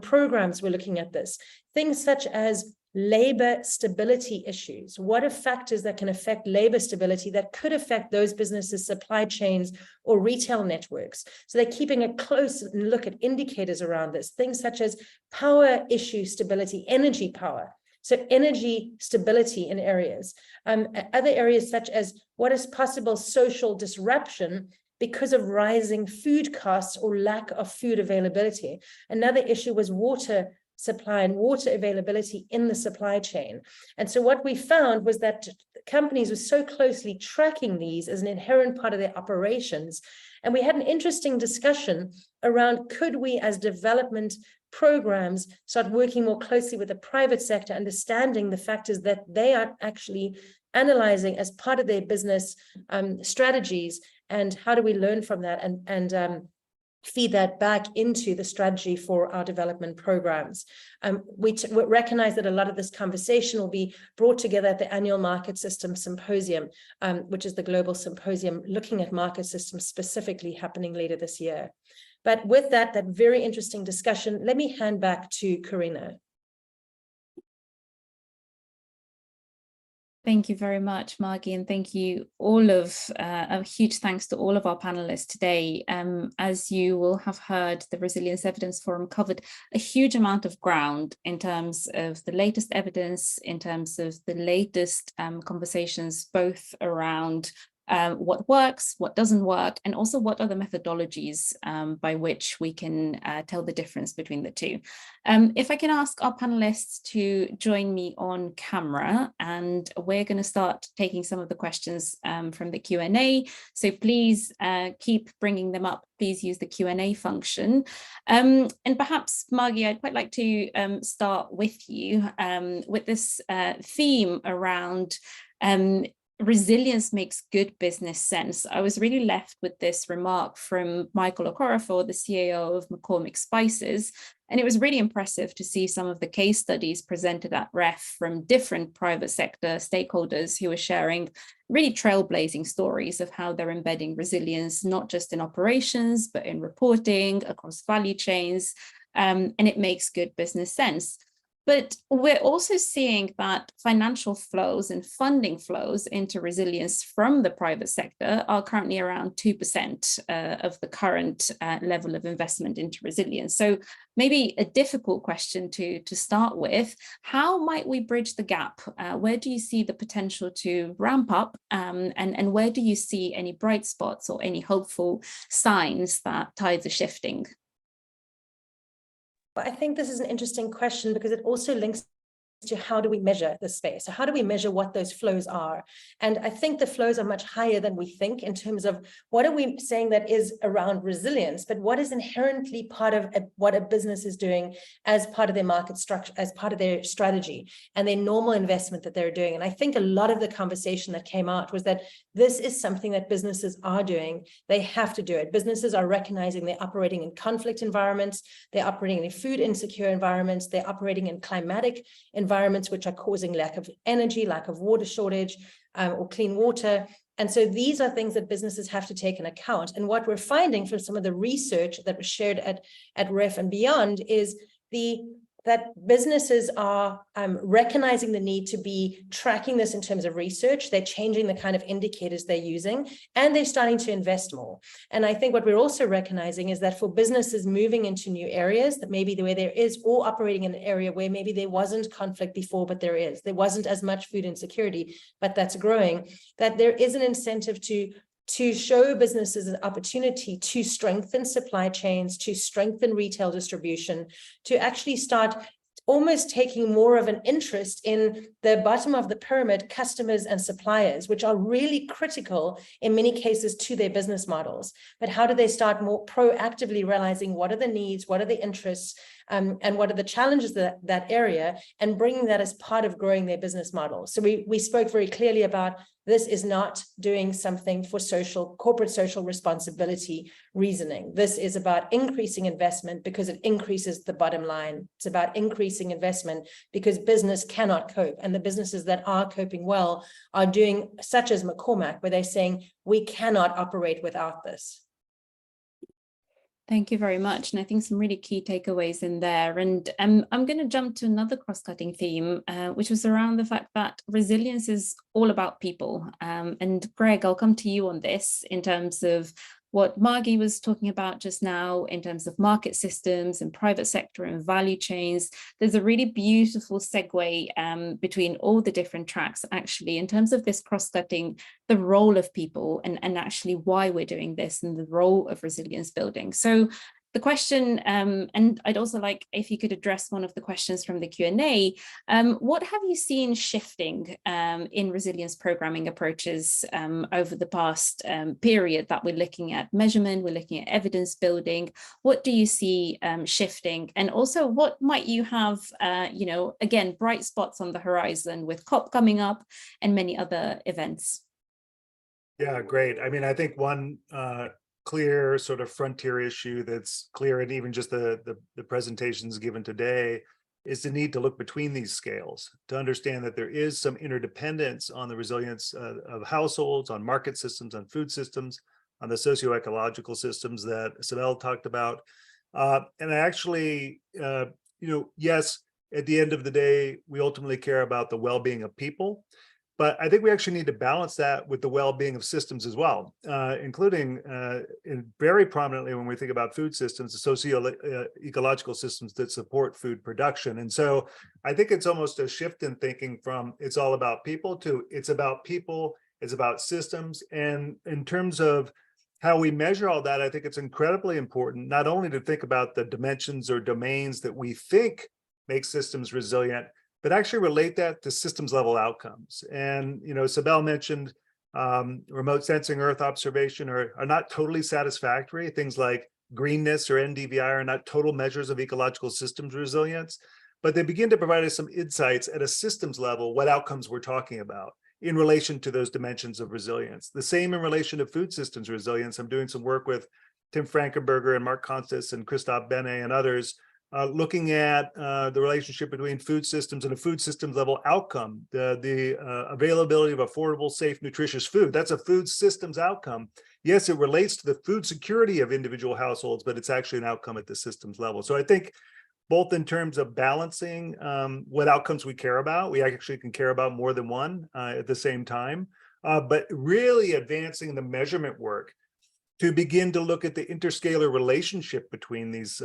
programs were looking at this. Things such as labor stability issues. What are factors that can affect labor stability that could affect those businesses' supply chains or retail networks? So they're keeping a close look at indicators around this. Things such as power issue stability, energy power. So energy stability in areas. Other areas such as what is possible social disruption because of rising food costs or lack of food availability. Another issue was water supply and water availability in the supply chain. And so what we found was that companies were so closely tracking these as an inherent part of their operations. And we had an interesting discussion around, could we as development programs start working more closely with the private sector, understanding the factors that they are actually analyzing as part of their business strategies, and how do we learn from that and feed that back into the strategy for our development programs. We recognize that a lot of this conversation will be brought together at the annual Market System Symposium, which is the global symposium looking at market systems specifically, happening later this year. But with that very interesting discussion, let me hand back to Karina. Thank you very much, Margie, and thank you all of, a huge thanks to all of our panelists today. As you will have heard, the Resilience Evidence Forum covered a huge amount of ground in terms of the latest evidence, in terms of the latest conversations, both around what works, what doesn't work, and also what are the methodologies by which we can tell the difference between the two. If I can ask our panelists to join me on camera, and we're going to start taking some of the questions from the Q&A. So please keep bringing them up. Please use the Q&A function. And perhaps, Margie, I'd quite like to start with you with this theme around resilience makes good business sense. I was really left with this remark from Michael Okorafor, the CEO of McCormick Spices, and it was really impressive to see some of the case studies presented at REF from different private sector stakeholders who are sharing really trailblazing stories of how they're embedding resilience, not just in operations, but in reporting, across value chains, and it makes good business sense. But we're also seeing that financial flows and funding flows into resilience from the private sector are currently around 2% of the current level of investment into resilience. So maybe a difficult question to start with, how might we bridge the gap? Where do you see the potential to ramp up? And where do you see any bright spots or any hopeful signs that tides are shifting? But I think this is an interesting question because it also links to how do we measure the space? So how do we measure what those flows are? And I think the flows are much higher than we think in terms of what are we saying that is around resilience, but what is inherently part of what a business is doing as part of their market structure, as part of their strategy and their normal investment that they're doing. And I think a lot of the conversation that came out was that this is something that businesses are doing. They have to do it. Businesses are recognizing they're operating in conflict environments, they're operating in food insecure environments, they're operating in climatic environments which are causing lack of energy, lack of water shortage, or clean water. And so these are things that businesses have to take into account. And what we're finding from some of the research that was shared at REF and beyond is that businesses are recognizing the need to be tracking this in terms of research. They're changing the kind of indicators they're using, and they're starting to invest more. And I think what we're also recognizing is that for businesses moving into new areas, that maybe where there is, or operating in an area where maybe there wasn't conflict before, but there wasn't as much food insecurity, but that's growing, that there is an incentive to show businesses an opportunity to strengthen supply chains, to strengthen retail distribution, to actually start almost taking more of an interest in the bottom of the pyramid, customers and suppliers, which are really critical in many cases to their business models. But how do they start more proactively realizing what are the needs, what are the interests, and what are the challenges that area, and bringing that as part of growing their business model. So we spoke very clearly about this is not doing something for corporate social responsibility reasoning. This is about increasing investment because it increases the bottom line. It's about increasing investment because business cannot cope. And the businesses that are coping well are doing, such as McCormick, where they're saying, we cannot operate without this. Thank you very much. And I think some really key takeaways in there. And I'm going to jump to another cross-cutting theme, which was around the fact that resilience is all about people. And Greg, I'll come to you on this in terms of what Margie was talking about just now in terms of market systems and private sector and value chains. There's a really beautiful segue between all the different tracks, actually, in terms of this cross-cutting, the role of people and actually why we're doing this and the role of resilience building. So the question, and I'd also like if you could address one of the questions from the Q&A, what have you seen shifting in resilience programming approaches over the past period that we're looking at measurement, we're looking at evidence building? What do you see shifting? And also what might you have, you know, again, bright spots on the horizon with COP coming up and many other events? Yeah, great. I mean, I think one clear sort of frontier issue that's clear, and even just the presentations given today, is the need to look between these scales to understand that there is some interdependence on the resilience of households, on market systems, on food systems, on the socio-ecological systems that Sibel talked about. And I actually, you know, yes, at the end of the day, we ultimately care about the well-being of people. But I think we actually need to balance that with the well-being of systems as well, including very prominently when we think about food systems, the socio-ecological systems that support food production. And so I think it's almost a shift in thinking from it's all about people to it's about people, it's about systems. And in terms of how we measure all that, I think it's incredibly important not only to think about the dimensions or domains that we think make systems resilient, but actually relate that to systems level outcomes. And, you know, Sibel mentioned remote sensing Earth observation are not totally satisfactory. Things like greenness or NDVI are not total measures of ecological systems resilience, but they begin to provide us some insights at a systems level, what outcomes we're talking about in relation to those dimensions of resilience. The same in relation to food systems resilience. I'm doing some work with Tim Frankenberger and Mark Constas and Christophe Bene and others, looking at the relationship between food systems and a food systems level outcome, the availability of affordable, safe, nutritious food. That's a food systems outcome. Yes, it relates to the food security of individual households, but it's actually an outcome at the systems level. So I think both in terms of balancing what outcomes we care about, we actually can care about more than one at the same time, but really advancing the measurement work to begin to look at the interscalar relationship between these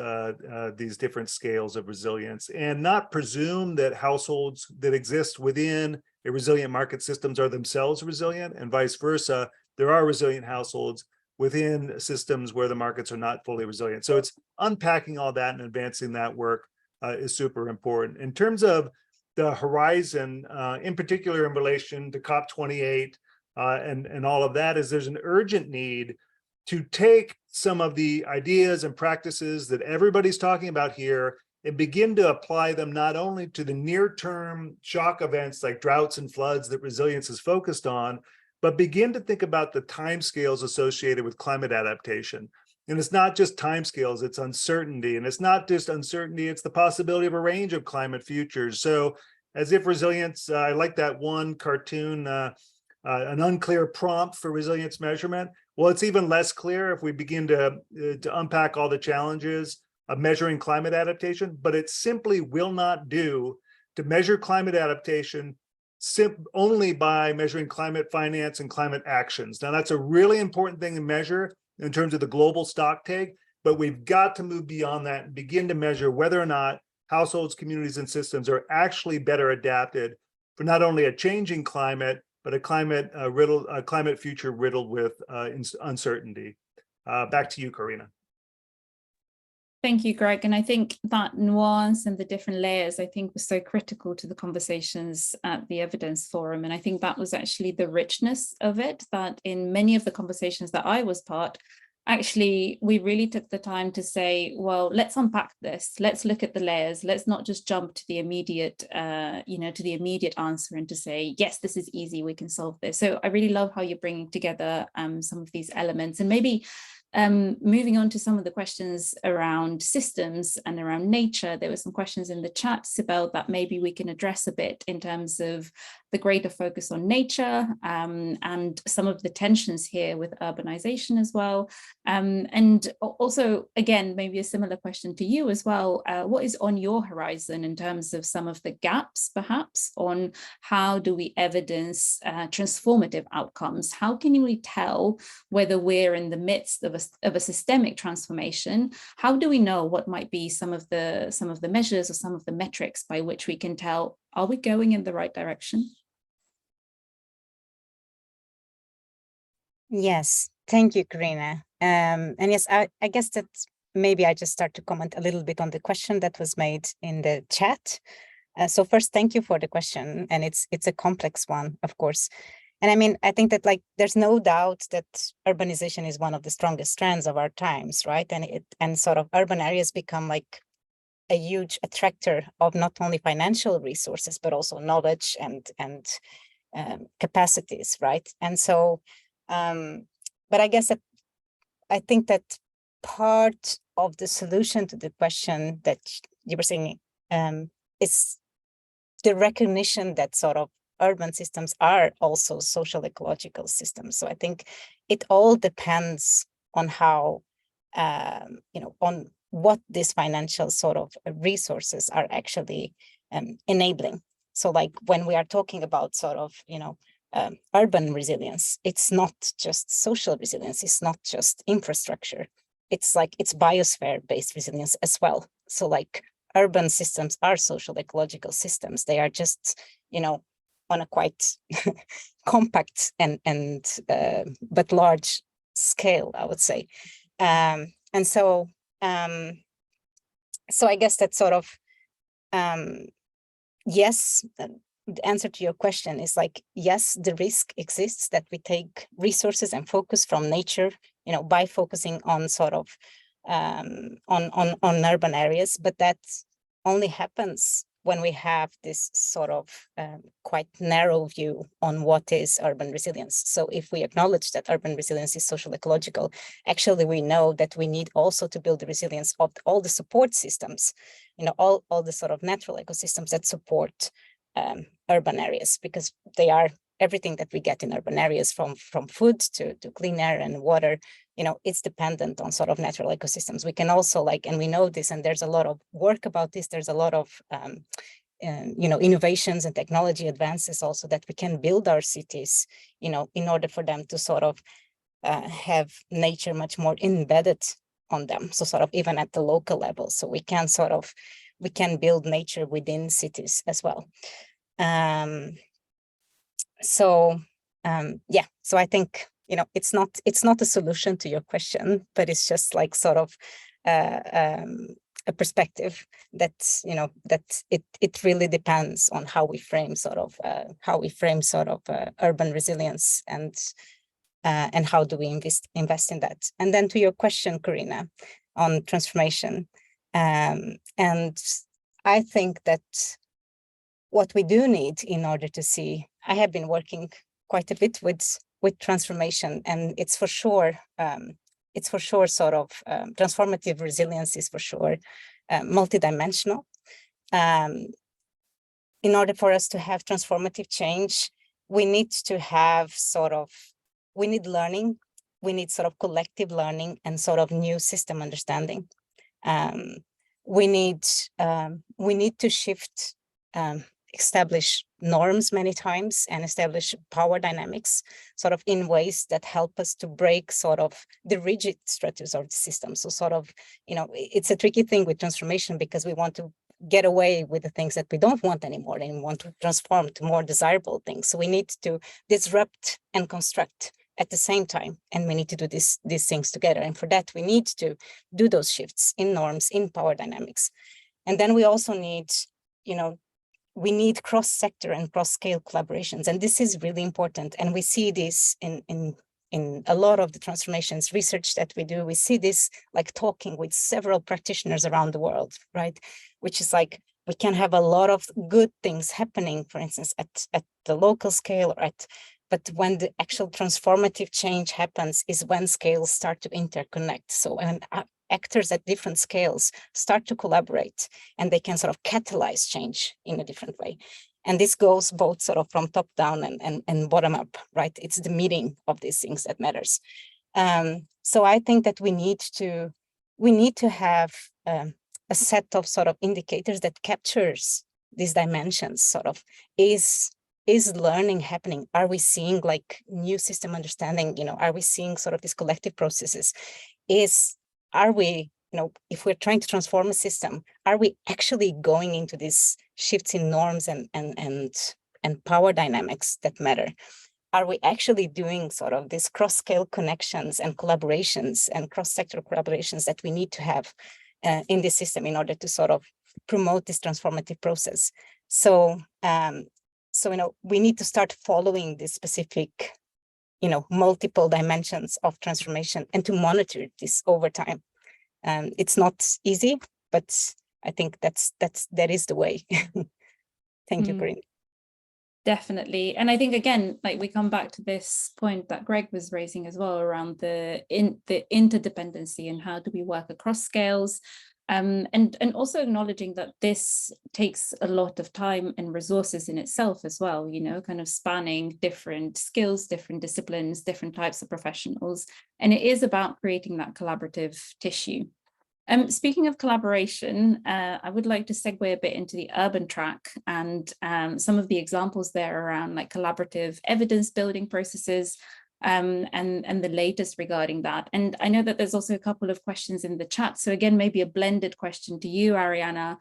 different scales of resilience, and not presume that households that exist within a resilient market systems are themselves resilient, and vice versa. There are resilient households within systems where the markets are not fully resilient. So it's unpacking all that and advancing that work is super important. In terms of the horizon, in particular in relation to COP28 and all of that, is there's an urgent need to take some of the ideas and practices that everybody's talking about here and begin to apply them not only to the near-term shock events like droughts and floods that resilience is focused on, but begin to think about the timescales associated with climate adaptation. And it's not just timescales, it's uncertainty. And it's not just uncertainty, it's the possibility of a range of climate futures. So as if resilience, I like that one cartoon, an unclear prompt for resilience measurement. Well, it's even less clear if we begin to unpack all the challenges of measuring climate adaptation, but it simply will not do to measure climate adaptation only by measuring climate finance and climate actions. Now, that's a really important thing to measure in terms of the global stock take, but we've got to move beyond that and begin to measure whether or not households, communities, and systems are actually better adapted for not only a changing climate, but a climate future riddled with uncertainty. Back to you, Karina. Thank you, Greg. And I think that nuance and the different layers, I think, was so critical to the conversations at the Evidence Forum. And I think that was actually the richness of it, that in many of the conversations that I was part, actually, we really took the time to say, well, let's unpack this. Let's look at the layers. Let's not just jump to the immediate, to the immediate answer and to say, yes, this is easy, we can solve this. So I really love how you're bringing together some of these elements. And maybe moving on to some of the questions around systems and around nature, there were some questions in the chat, Sibel, that maybe we can address a bit in terms of the greater focus on nature and some of the tensions here with urbanization as well. And also, again, maybe a similar question to you as well. What is on your horizon in terms of some of the gaps, perhaps, on how do we evidence transformative outcomes? How can we tell whether we're in the midst of a systemic transformation? How do we know what might be some of the measures or some of the metrics by which we can tell, are we going in the right direction? Yes, thank you, Karina. And yes, I guess that maybe I just start to comment a little bit on the question that was made in the chat. So first, thank you for the question, and it's a complex one, of course. And I mean, I think that like there's no doubt that urbanization is one of the strongest trends of our times, right? And sort of urban areas become like a huge attractor of not only financial resources but also knowledge and capacities, right? And so, but I guess that I think that part of the solution to the question that you were saying is the recognition that sort of urban systems are also social ecological systems. So I think it all depends on how, on what these financial sort of resources are actually enabling. So like when we are talking about sort of, urban resilience, it's not just social resilience, it's not just infrastructure. It's like it's biosphere-based resilience as well. So like urban systems are social ecological systems. They are just, on a quite compact and but large scale, I would say. And so I guess that sort of, yes, the answer to your question is like, yes, the risk exists that we take resources and focus from nature, by focusing on sort of on urban areas, but that only happens when we have this sort of quite narrow view on what is urban resilience. So if we acknowledge that urban resilience is social ecological, actually we know that we need also to build the resilience of all the support systems, all the sort of natural ecosystems that support urban areas, because they are everything that we get in urban areas, from food to clean air and water, it's dependent on sort of natural ecosystems. We can also and we know this, and there's a lot of work about this. There's a lot of, innovations and technology advances also that we can build our cities, in order for them to sort of have nature much more embedded on them. So sort of even at the local level. So we can build nature within cities as well. So I think, it's not a solution to your question, but it's just like sort of a perspective that, that it really depends on how we frame sort of urban resilience and how do we invest in that. And then to your question, Karina, on transformation, and I think that what we do need in order to see, I have been working quite a bit with transformation, and it's for sure sort of transformative resilience is for sure multidimensional. In order for us to have transformative change, we need to have we need learning, we need sort of collective learning and sort of new system understanding. We need to shift, establish norms many times and establish power dynamics sort of in ways that help us to break sort of the rigid structures of the system. So sort of, it's a tricky thing with transformation, because we want to get away with the things that we don't want anymore and we want to transform to more desirable things. So we need to disrupt and construct at the same time, and we need to do these things together. And for that, we need to do those shifts in norms, in power dynamics. And then we also need, we need cross-sector and cross-scale collaborations. And this is really important. And we see this in a lot of the transformations research that we do. We see this like talking with several practitioners around the world, right? Which is like, we can have a lot of good things happening, for instance, at the local scale, but when the actual transformative change happens is when scales start to interconnect. So when actors at different scales start to collaborate, and they can sort of catalyze change in a different way. And this goes both sort of from top down and bottom up, right? It's the meeting of these things that matters. So I think that we need to have a set of sort of indicators that captures these dimensions. Sort of, is learning happening? Are we seeing like new system understanding? Are we seeing sort of these collective processes? Are we, if we're trying to transform a system, are we actually going into these shifts in norms and power dynamics that matter? Are we actually doing sort of these cross-scale connections and collaborations and cross-sector collaborations that we need to have in this system in order to sort of promote this transformative process? So, we need to start following this specific, multiple dimensions of transformation and to monitor this over time. It's not easy, but I think that is the way. Thank you, Corinne. Definitely. And I think, again, like we come back to this point that Greg was raising as well around the interdependency and how do we work across scales, and also acknowledging that this takes a lot of time and resources in itself as well, kind of spanning different skills, different disciplines, different types of professionals. And it is about creating that collaborative tissue. Speaking of collaboration, I would like to segue a bit into the urban track and some of the examples there around like collaborative evidence building processes and the latest regarding that. And I know that there's also a couple of questions in the chat. So again, maybe a blended question to you, Ariana,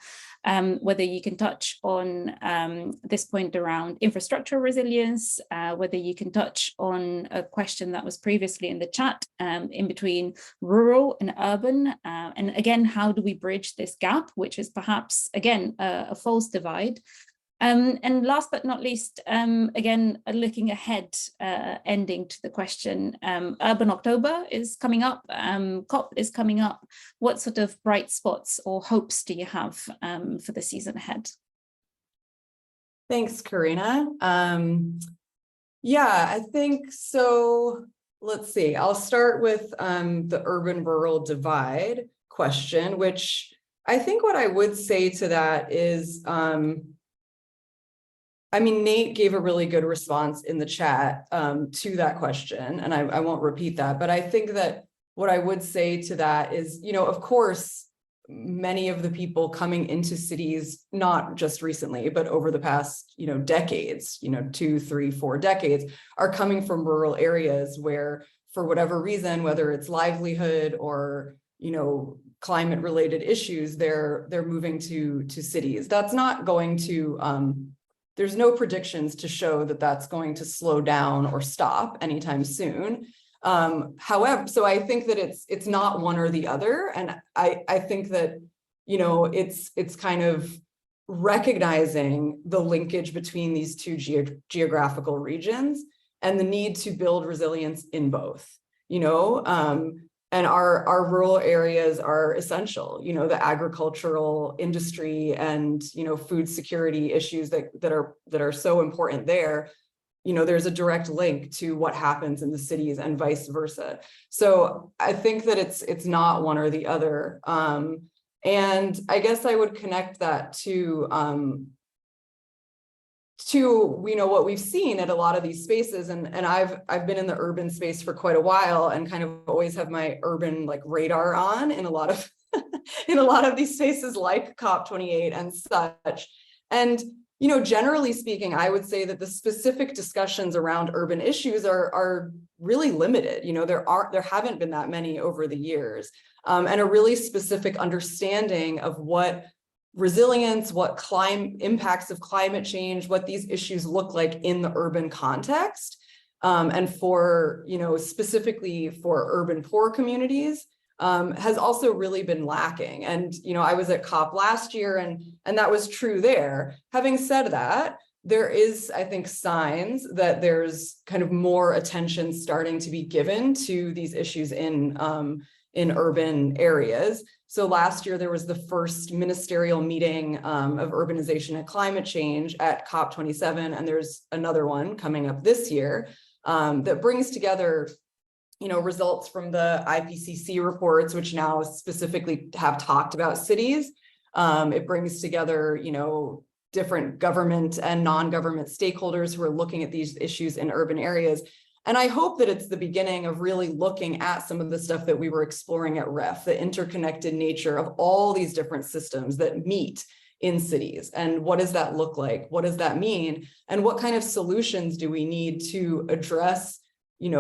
whether you can touch on this point around infrastructural resilience, whether you can touch on a question that was previously in the chat in between rural and urban. And again, how do we bridge this gap, which is perhaps, again, a false divide? And last but not least, again, looking ahead, ending to the question, Urban October is coming up, COP is coming up. What sort of bright spots or hopes do you have for the season ahead? Thanks, Karina. Yeah, I think so. Let's see, I'll start with the urban-rural divide question, which I think what I would say to that is, I mean, Nate gave a really good response in the chat to that question, and I won't repeat that, but I think that what I would say to that is, of course, many of the people coming into cities, not just recently, but over the past, decades, 2, 3, 4 decades, are coming from rural areas where, for whatever reason, whether it's livelihood or, climate related issues, they're moving to cities. That's not going to, there's no predictions to show that that's going to slow down or stop anytime soon. However, so I think that it's not one or the other. And I think that, it's kind of recognizing the linkage between these two geographical regions and the need to build resilience in both, and our rural areas are essential, the agricultural industry and, food security issues that are so important there. There's a direct link to what happens in the cities and vice versa. So I think that it's not one or the other. And I guess I would connect that to what we've seen at a lot of these spaces, and I've been in the urban space for quite a while and kind of always have my urban radar on in a lot of in a lot of these spaces like COP28 and such. And generally speaking, I would say that the specific discussions around urban issues are really limited. There haven't been that many over the years, and a really specific understanding of what resilience, what impacts of climate change, what these issues look like in the urban context, and for, specifically for urban poor communities, has also really been lacking. And, I was at COP last year and that was true there. Having said that, there is, I think, signs that there's kind of more attention starting to be given to these issues in urban areas. So last year, there was the first ministerial meeting of urbanization and climate change at COP27, and there's another one coming up this year that brings together, results from the IPCC reports, which now specifically have talked about cities. It brings together, different government and non-government stakeholders who are looking at these issues in urban areas. And I hope that it's the beginning of really looking at some of the stuff that we were exploring at REF, the interconnected nature of all these different systems that meet in cities. And what does that look like? What does that mean? And what kind of solutions do we need to address, these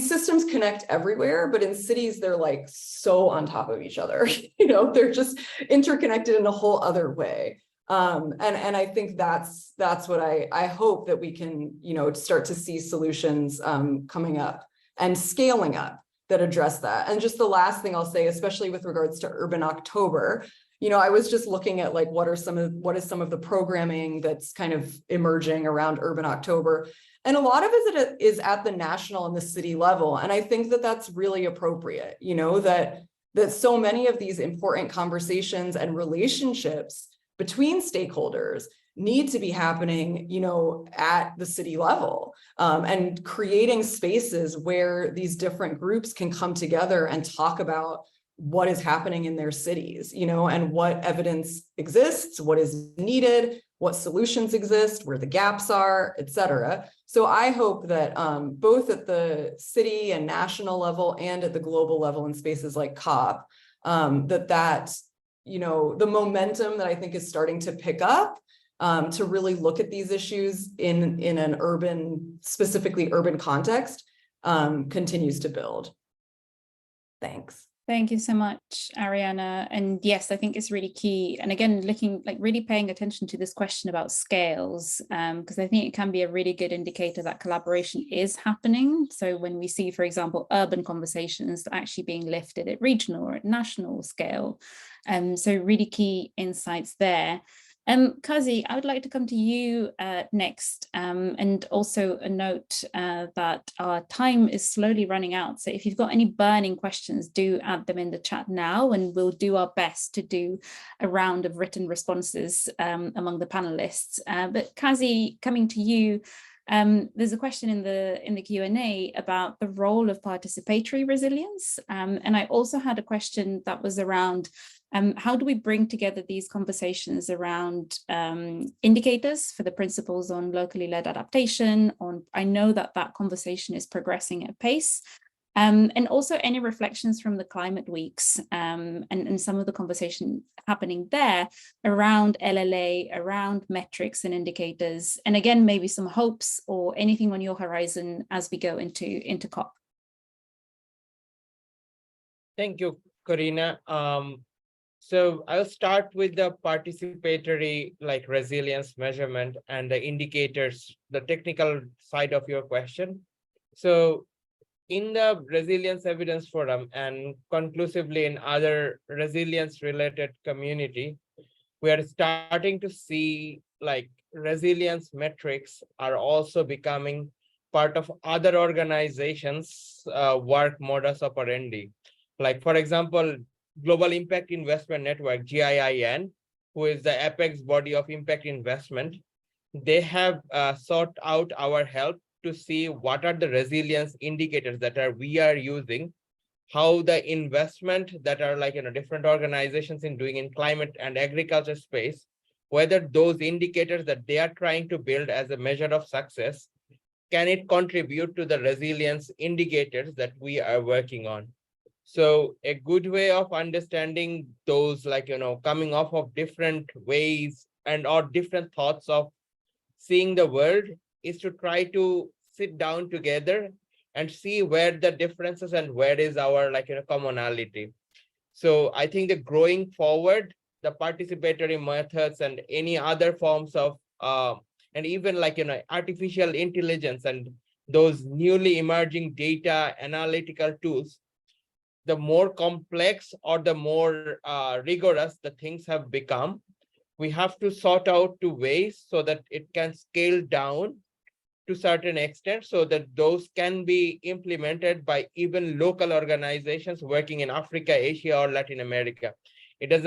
systems connect everywhere, but in cities, they're like so on top of each other. They're just interconnected in a whole other way. And I think that's what I hope that we can, start to see solutions coming up and scaling up that address that. And just the last thing I'll say, especially with regards to Urban October, I was just looking at like what is some of the programming that's kind of emerging around Urban October. And a lot of it is at the national and the city level. And I think that that's really appropriate, that so many of these important conversations and relationships between stakeholders need to be happening, at the city level, and creating spaces where these different groups can come together and talk about what is happening in their cities, and what evidence exists, what is needed, what solutions exist, where the gaps are, et cetera. So I hope that both at the city and national level and at the global level in spaces like COP, the momentum that I think is starting to pick up to really look at these issues in an specifically urban context, continues to build. Thanks. Thank you so much, Ariana. And yes, I think it's really key. And again, really paying attention to this question about scales, because I think it can be a really good indicator that collaboration is happening. So when we see, for example, urban conversations actually being lifted at regional or at national scale. So really key insights there. Kazi, I would like to come to you next, and also a note that our time is slowly running out. So if you've got any burning questions, do add them in the chat now, and we'll do our best to do a round of written responses among the panelists. But Kazi, coming to you, there's a question in the Q&A about the role of participatory resilience. And I also had a question that was around how do we bring together these conversations around indicators for the principles on locally led adaptation? I know that conversation is progressing at pace. And also any reflections from the climate weeks and some of the conversation happening there around LLA, around metrics and indicators. And again, maybe some hopes or anything on your horizon as we go into COP. Thank you, Corina. So I'll start with the participatory resilience measurement and the indicators, the technical side of your question. So in the Resilience Evidence Forum and conclusively in other resilience related community, we are starting to see resilience metrics are also becoming part of other organizations' work modus operandi. For example, Global Impact Investment Network, GIIN, who is the apex body of impact investment, they have sought out our help to see what are the resilience indicators that we are using, how the investment that are different organizations in doing in climate and agriculture space, whether those indicators that they are trying to build as a measure of success, can it contribute to the resilience indicators that we are working on? So a good way of understanding those, coming off of different ways or different thoughts of seeing the world is to try to sit down together and see where the differences and where is our commonality. So I think that growing forward, the participatory methods and any other forms of, and even artificial intelligence and those newly emerging data analytical tools, the more complex or the more rigorous the things have become, we have to sort out two ways so that it can scale down to certain extent so that those can be implemented by even local organizations working in Africa, Asia, or Latin America. It doesn't